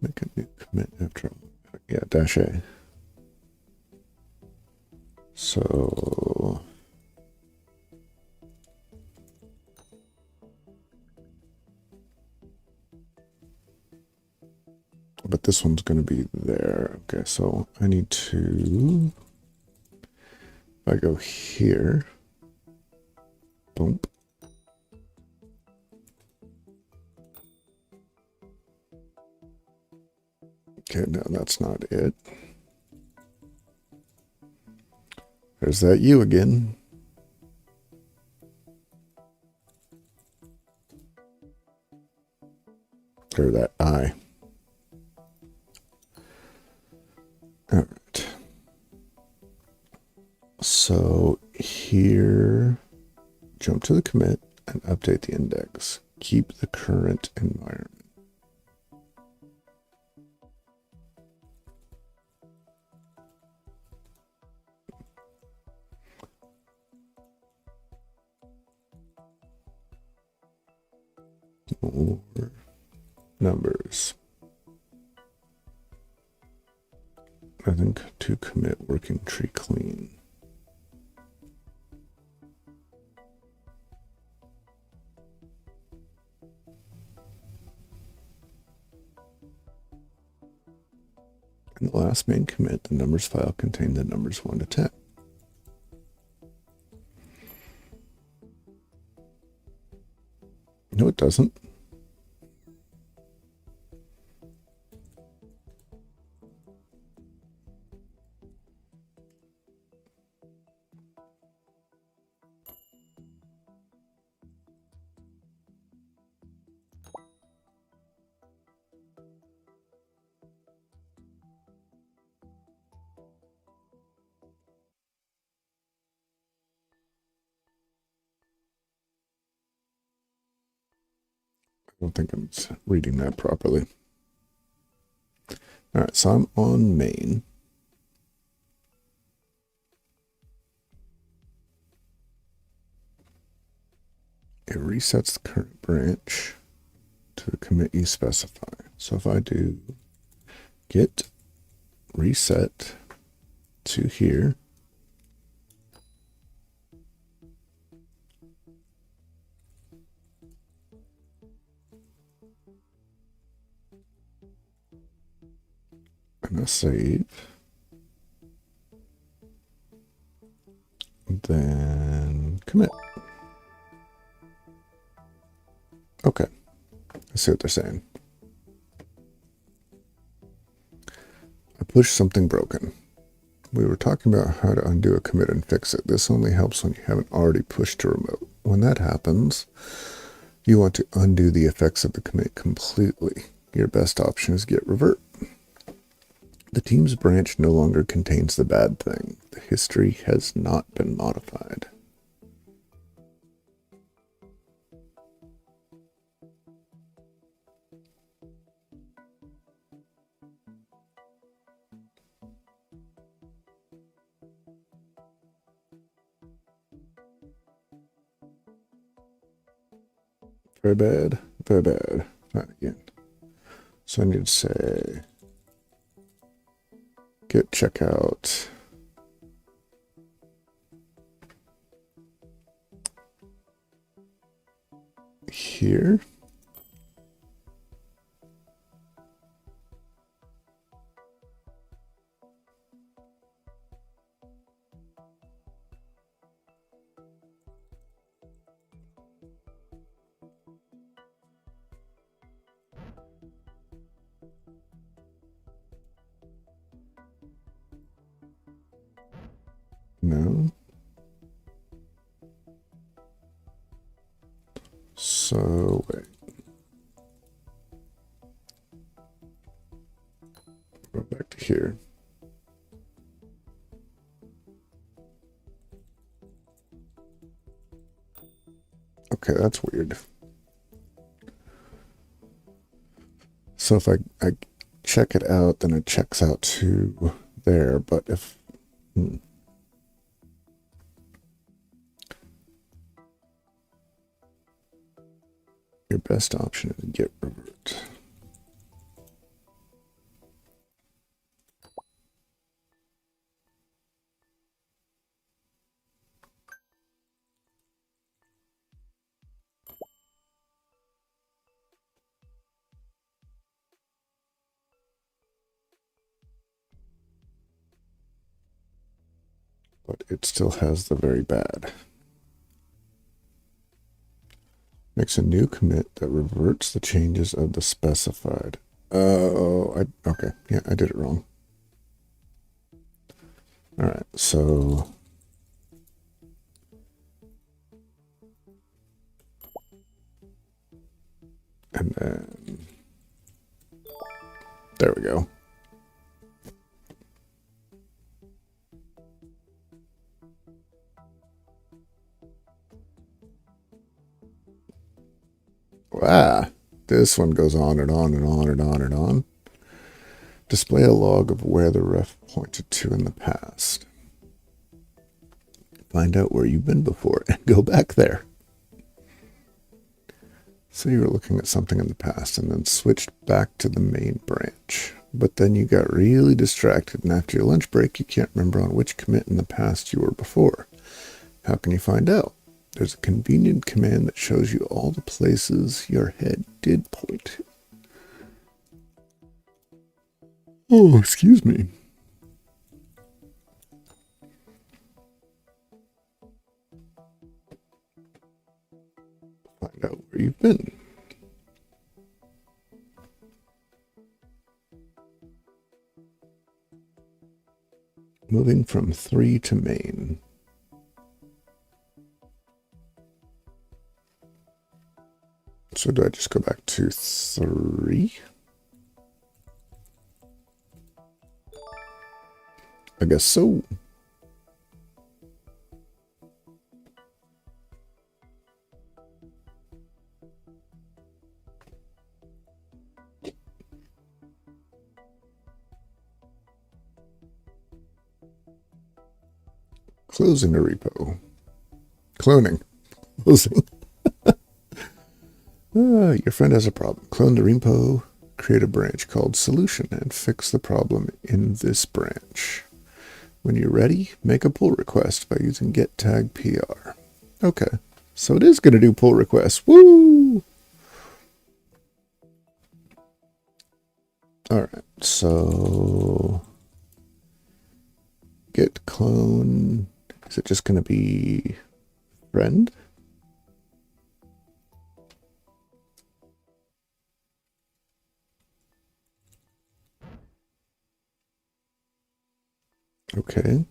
[SPEAKER 1] make a new commit after, yeah, -a. So but this one's going to be there. Okay, so I need to, if I go here, boom. Okay, no, that's not it. There's that U again. Or that I. All right. So here, jump to the commit and update the index. Keep the current environment. More numbers. I think to commit working tree clean. In the last main commit, the numbers file contained the numbers 1 to 10. No, it doesn't. I don't think I'm reading that properly. All right, so I'm on main. It resets the current branch to the commit you specify. So if I do git reset to here, and I save, then commit. Okay, I see what they're saying. I pushed something broken. We were talking about how to undo a commit and fix it. This only helps when you haven't already pushed to remote. When that happens, you want to undo the effects of the commit completely. Your best option is git revert. The team's branch no longer contains the bad thing. The history has not been modified. Very bad, very bad. Try it again. So I need to say git checkout here. No. So wait. Go back to here. Okay, that's weird. So if I check it out, then it checks out to there. But if your best option is git revert. But it still has the very bad. Makes a new commit that reverts the changes of the specified. Oh, okay. Yeah, I did it wrong. All right, so and then there we go. This one goes on and on and on and on and on. Display a log of where the ref pointed to in the past. Find out where you've been before and go back there. So you were looking at something in the past and then switched back to the main branch. But then you got really distracted, and after your lunch break, you can't remember on which commit in the past you were before. How can you find out? There's a convenient command that shows you all the places your head did point to. Oh, excuse me. Find out where you've been. Moving from 3 to main. So do I just go back to 3? I guess so. Closing a repo. Cloning. Closing. Your friend has a problem. Clone the repo, create a branch called solution, and fix the problem in this branch. When you're ready, make a pull request by using get tag PR. Okay, so it is going to do pull requests. Woo! All right, so get clone. Is it just going to be friend? Okay.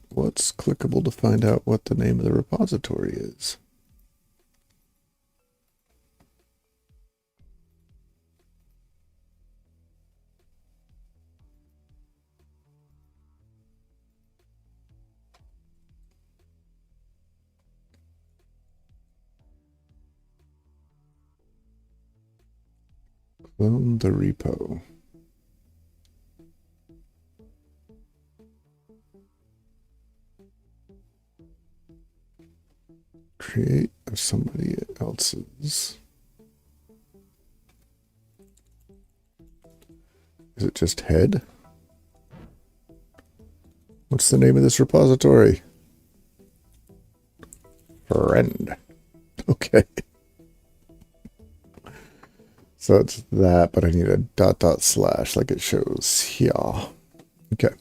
[SPEAKER 1] What's clickable to find out what the name of the repository is? Clone the repo. Create of somebody else's. Is it just head? What's the name of this repository? Friend. Okay. So it's that, but I need a ... like it shows here. Okay.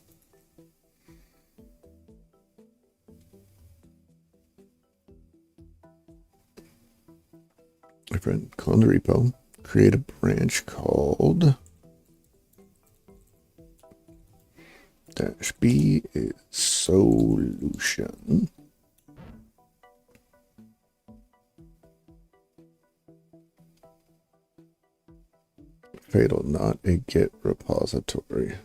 [SPEAKER 1] My friend, clone the repo, create a branch called -b is solution. Fatal, not a Git repository.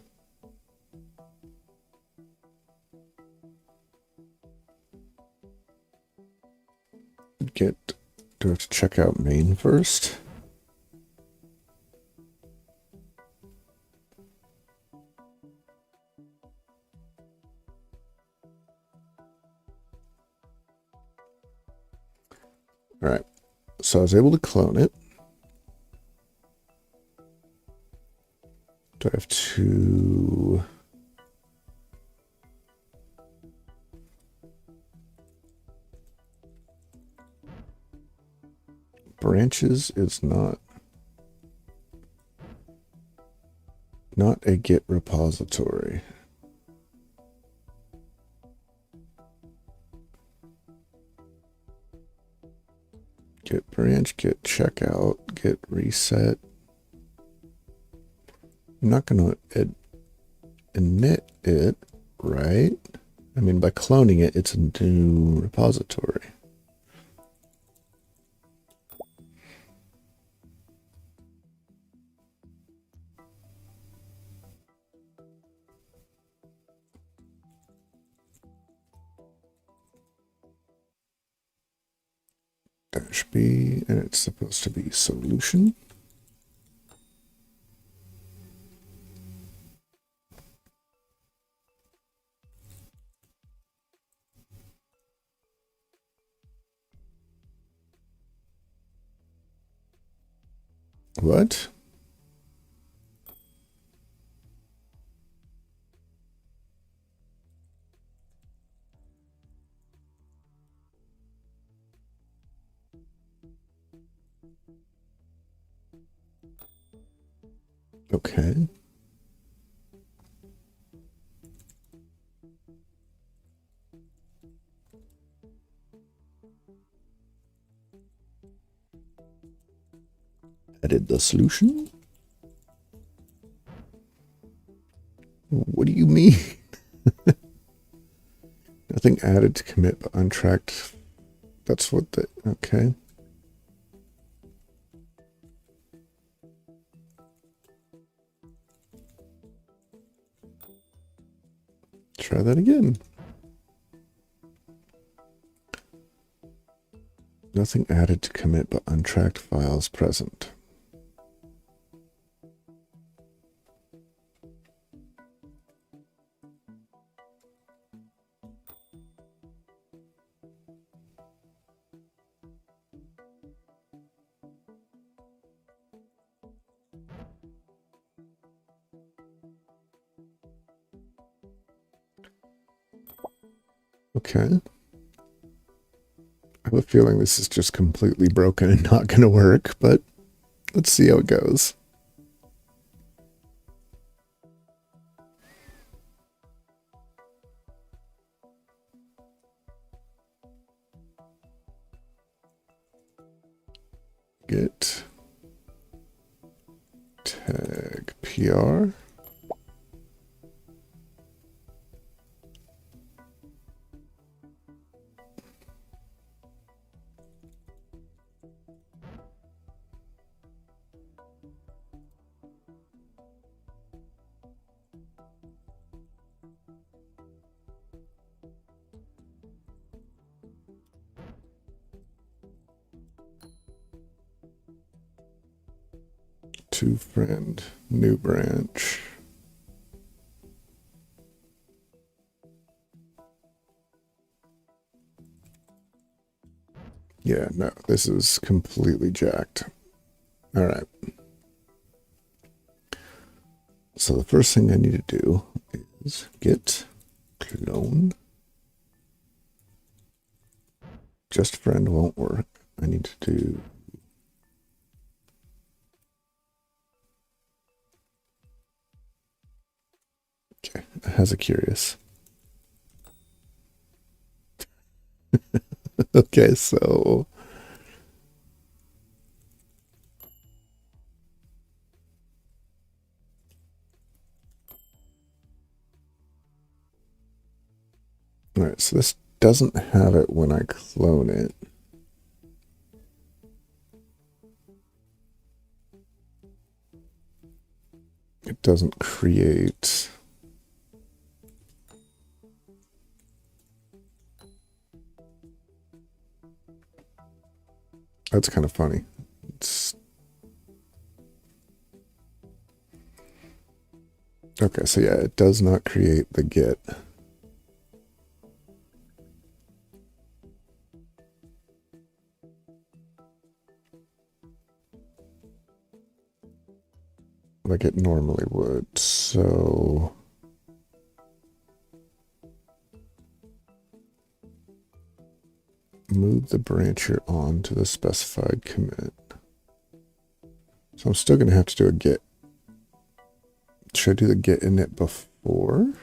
[SPEAKER 1] Git, do I have to check out main first? All right, so I was able to clone it. Do I have to... Branches is not a Git repository. Git branch, git checkout, git reset. I'm not going to init it, right? I mean, by cloning it, it's a new repository. dash B, and it's supposed to be solution. What? Okay. Edit the solution? What do you mean? Nothing added to commit but untracked. That's what the... Okay. Try that again. Nothing added to commit but untracked files present. Okay. I have a feeling this is just completely broken and not going to work, but let's see how it goes. Git tag PR. To friend, new branch. Yeah, no, this is completely jacked. All right. So the first thing I need to do is git clone. Just friend won't work. I need to do okay, has a curious. Okay, so all right, so this doesn't have it when I clone it. It doesn't create. That's kind of funny. It's okay, so yeah, it does not create the git. Like it normally would. So move the brancher on to the specified commit. So I'm still going to have to do a git. Should I do the git init before?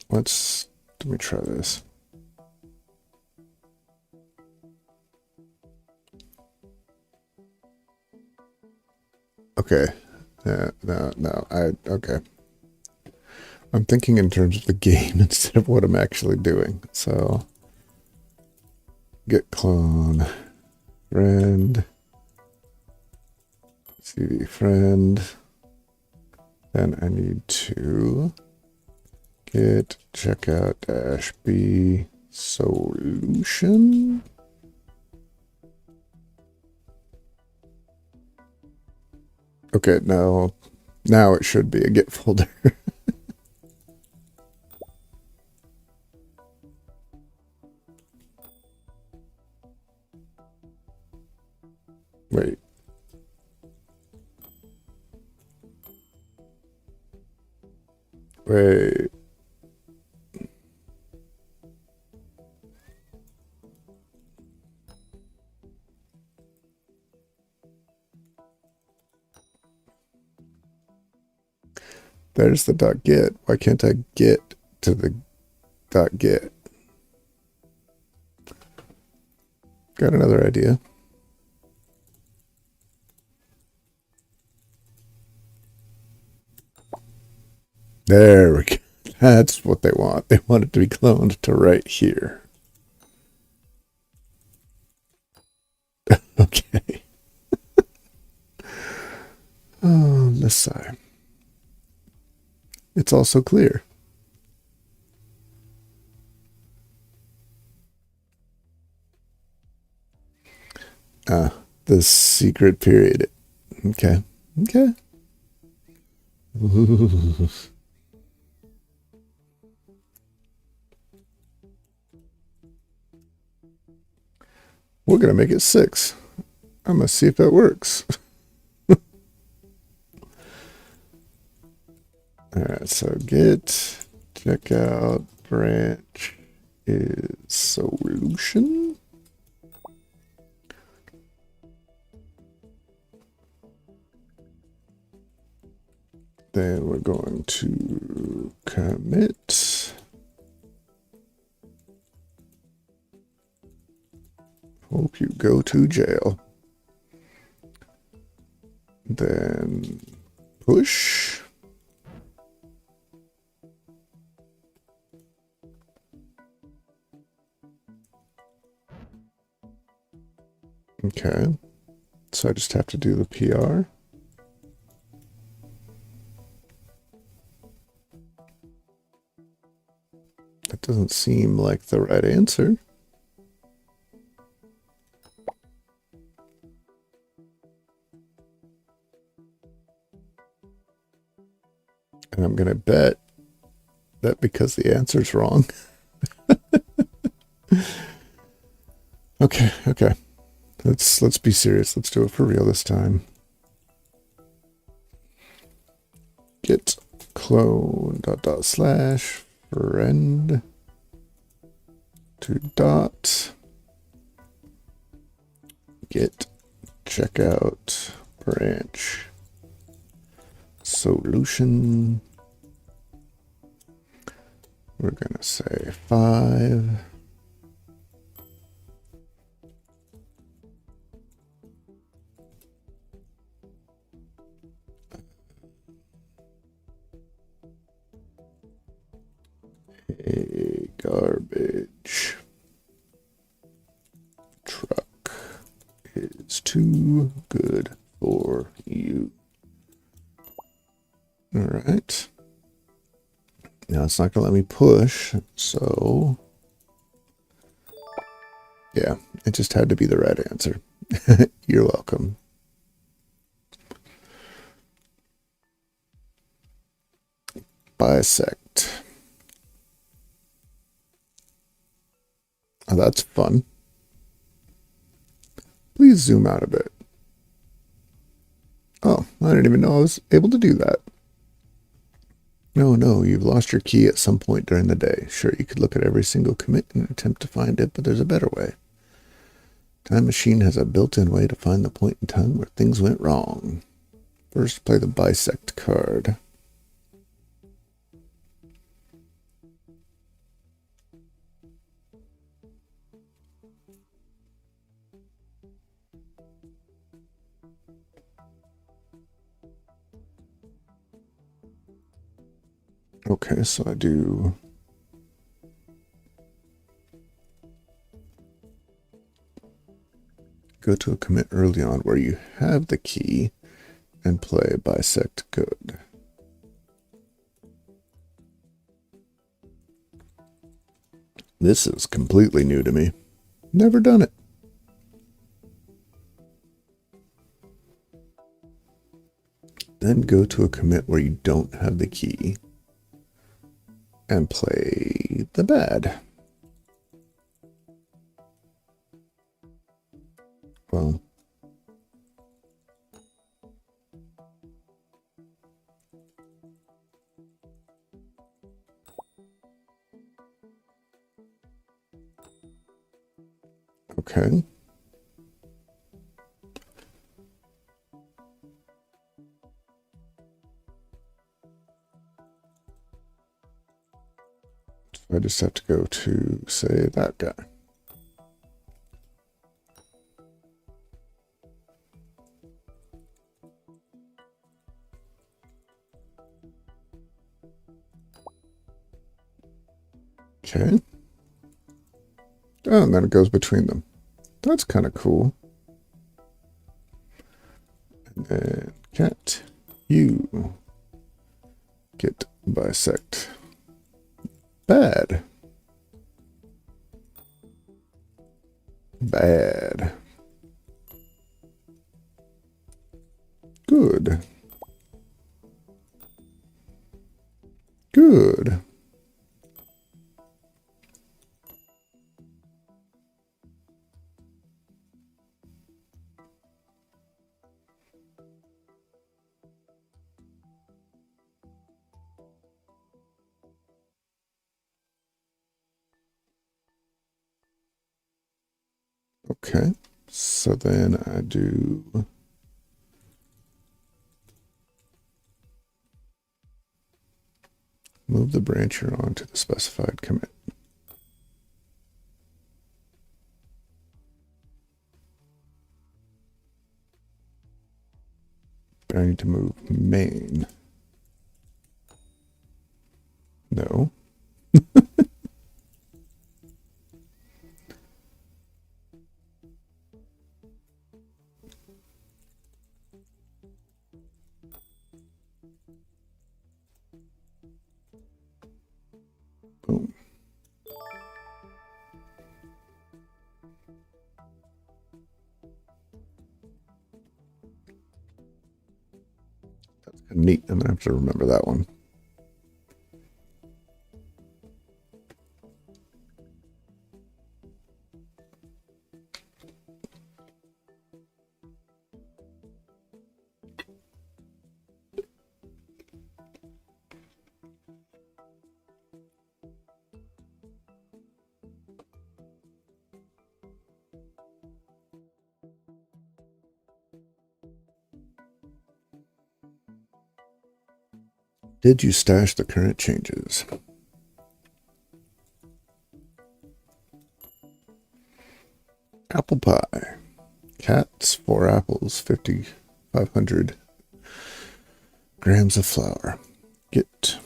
[SPEAKER 1] Let me try this. Okay. Okay. I'm thinking in terms of the game instead of what I'm actually doing. So git clone friend cd friend. Then I need to Git checkout dash B solution. Okay, now it should be a Git folder. Wait. Wait. There's the .git. Why can't I get to the .git? Got another idea. There we go. That's what they want. They want it to be cloned to right here. Okay. This side. It's also clear. The secret period. Okay. Okay. Ooh. We're going to make it 6. I'm going to see if that works. All right, so git checkout branch is solution. Then we're going to commit. Hope you go to jail. Then push. Okay. So I just have to do the PR. That doesn't seem like the right answer. And I'm going to bet that because the answer's wrong. Okay. Let's be serious. Let's do it for real this time. Git clone // friend to dot git checkout branch solution. We're gonna say 5. A garbage truck is too good for you. All right. Now it's not going to let me push, so yeah, it just had to be the right answer. You're welcome. Bisect. Oh, that's fun. Please zoom out a bit. Oh, I didn't even know I was able to do that. No, you've lost your key at some point during the day. Sure, you could look at every single commit and attempt to find it, but there's a better way. Time Machine has a built-in way to find the point in time where things went wrong. First, play the bisect card. Okay, so I do go to a commit early on where you have the key and play bisect good. This is completely new to me. Never done it. Then go to a commit where you don't have the key and play the bad. Well, okay. So I just have to go to, say, that guy. Okay. Oh, and then it goes between them. That's kind of cool. And then cat, you get bisect. Bad. Bad. Good. Good. Okay. So then I do move the brancher onto the specified commit. But I need to move main. No. Boom. That's neat. I'm gonna have to remember that one. Did you stash the current changes? Apple pie. Cats, 4 apples, 500 grams of flour. Git.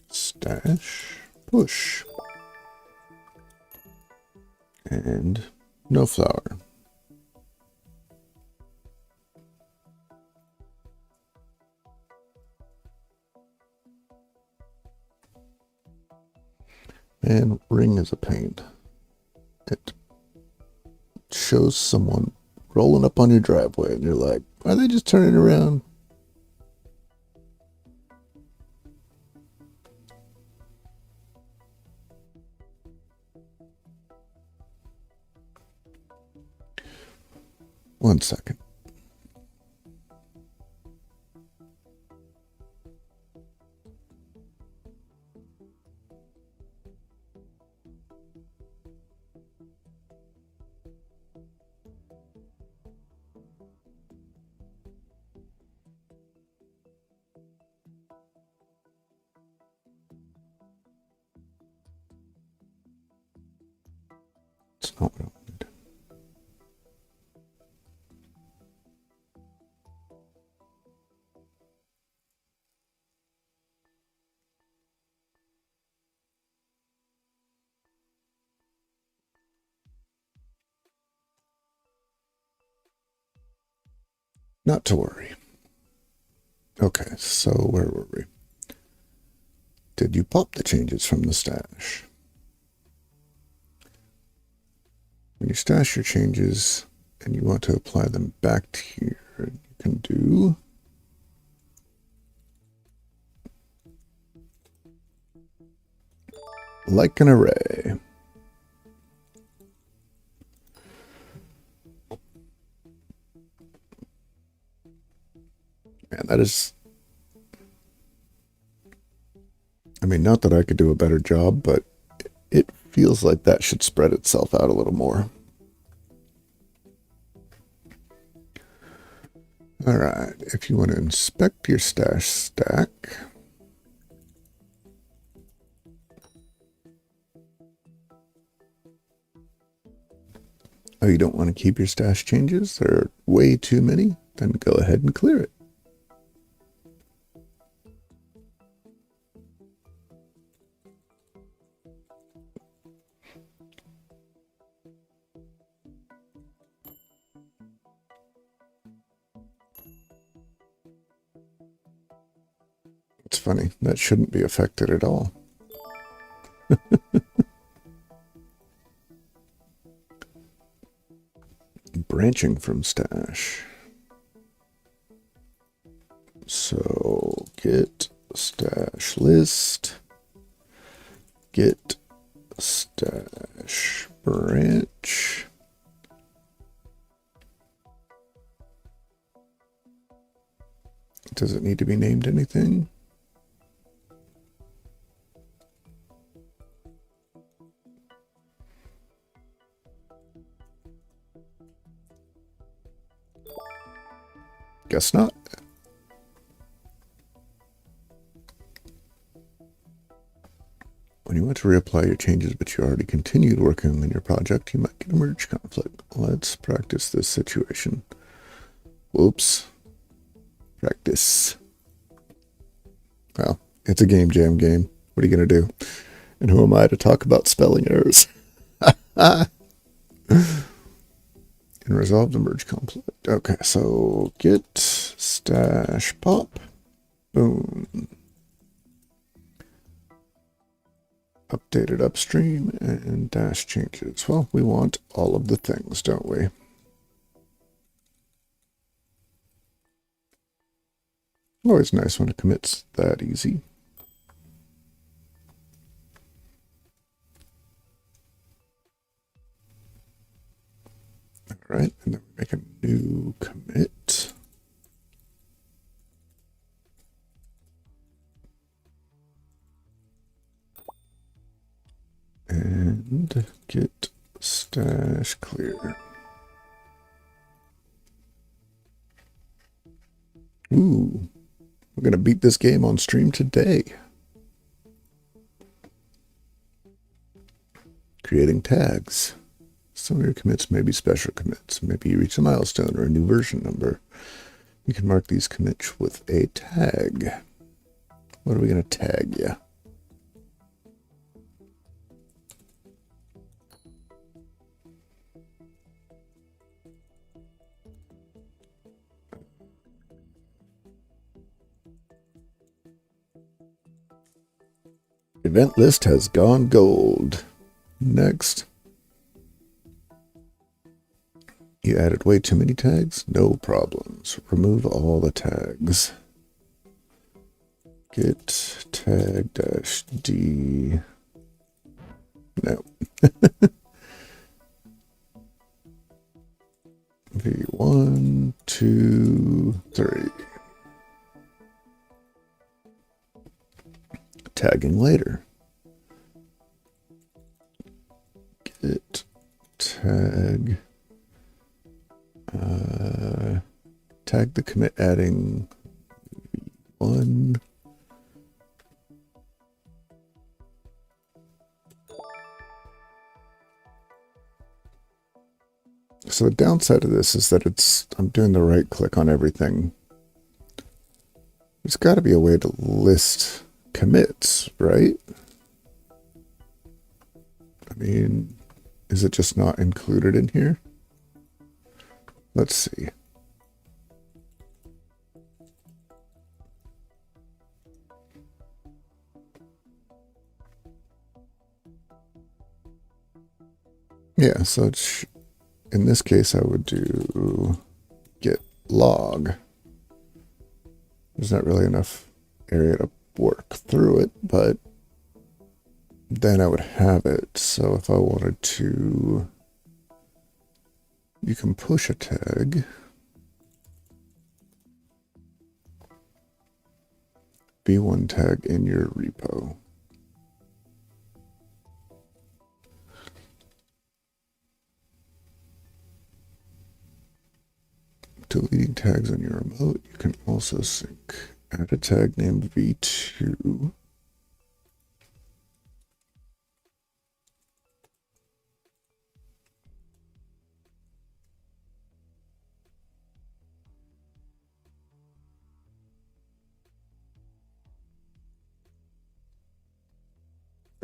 [SPEAKER 1] Stash. Push. And no flour. And ring is a pain. It shows someone rolling up on your driveway and you're like, are they just turning around? One second. It's not what I wanted. Not to worry. Okay, so where were we? Did you pop the changes from the stash? you stash your changes and you want to apply them back to here, you can do like an array. And that is, I mean, not that I could do a better job, but it feels like that should spread itself out a little more. All right, if you want to inspect your stash stack, oh, you don't want to keep your stash changes? There are way too many? Then go ahead and clear it. It's funny, that shouldn't be affected at all. Branching from stash. So git stash list, git stash branch. Does it need to be named anything? Guess not. When you want to reapply your changes but you already continued working on your project, you might get a merge conflict. Let's practice this situation. Whoops. Practice. Well, it's a game jam game. What are you going to do? And who am I to talk about spelling errors? And resolve the merge conflict. Okay, so git stash pop. Boom. Updated upstream and dash changes. Well, we want all of the things, don't we? Always nice when a commit's that easy. All right, and then we make a new commit. And git stash clear. Ooh, we're going to beat this game on stream today. Creating tags. Some of your commits may be special commits. Maybe you reach a milestone or a new version number. You can mark these commits with a tag. What are we going to tag you? Event list has gone gold. Next. You added way too many tags? No problems. Remove all the tags. Git tag dash D. No. V1, 2, 3. Tagging later. Git tag. Tag the commit adding V1. So the downside of this is that I'm doing the right click on everything. There's got to be a way to list commits, right? I mean, is it just not included in here? Let's see. Yeah, so in this case, I would do git log. There's not really enough area to work through it, but then I would have it. So if I wanted to, you can push a tag. V1 tag in your repo. Deleting tags on your remote. You can also sync. Add a tag named V2.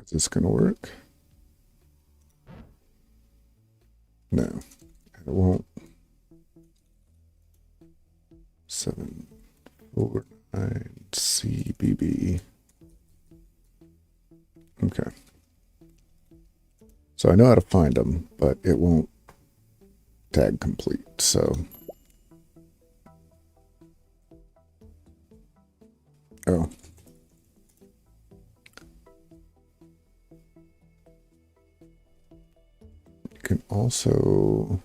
[SPEAKER 1] Is this going to work? No, it won't. 749 CBB. Okay. So I know how to find them, but it won't tag complete. So, oh. You can also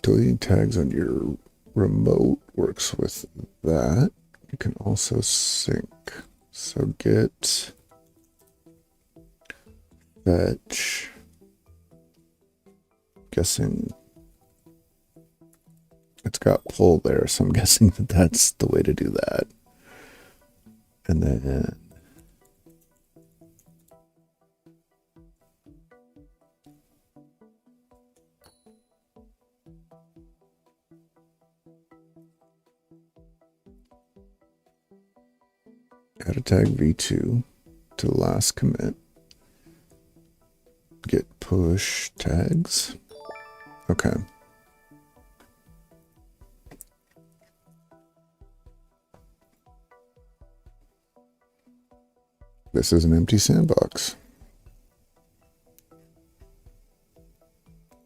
[SPEAKER 1] deleting tags on your remote works with that. You can also sync. So git fetch. Guessing it's got pull there, so I'm guessing that that's the way to do that. And then add a tag v2 to the last commit. Git push tags. Okay. This is an empty sandbox.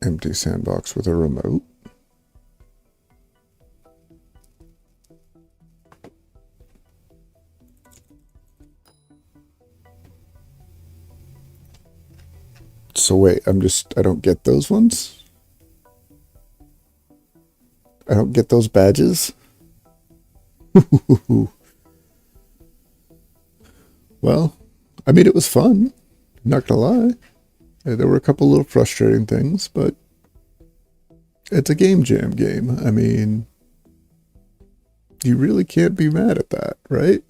[SPEAKER 1] Empty sandbox with a remote. So wait, I don't get those ones? I don't get those badges? Well, I mean, it was fun. Not gonna lie. There were a couple little frustrating things, but it's a game jam game. I mean, you really can't be mad at that, right?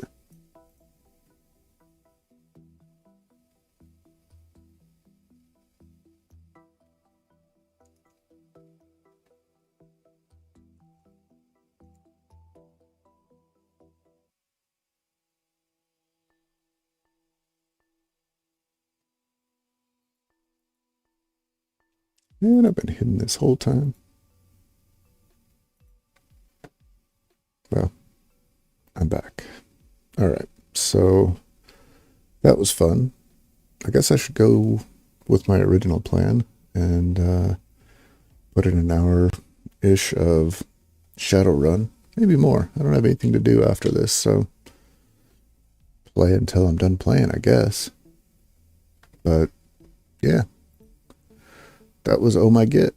[SPEAKER 1] Man, I've been hidden this whole time. Well, I'm back. All right, so that was fun. I guess I should go with my original plan and put in an hour-ish of Shadowrun. Maybe more. I don't have anything to do after this, so play until I'm done playing, I guess. But yeah, that was Oh My Git.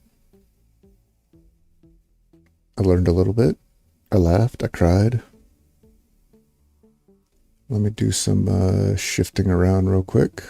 [SPEAKER 1] I learned a little bit. I laughed. I cried. Let me do some shifting around real quick.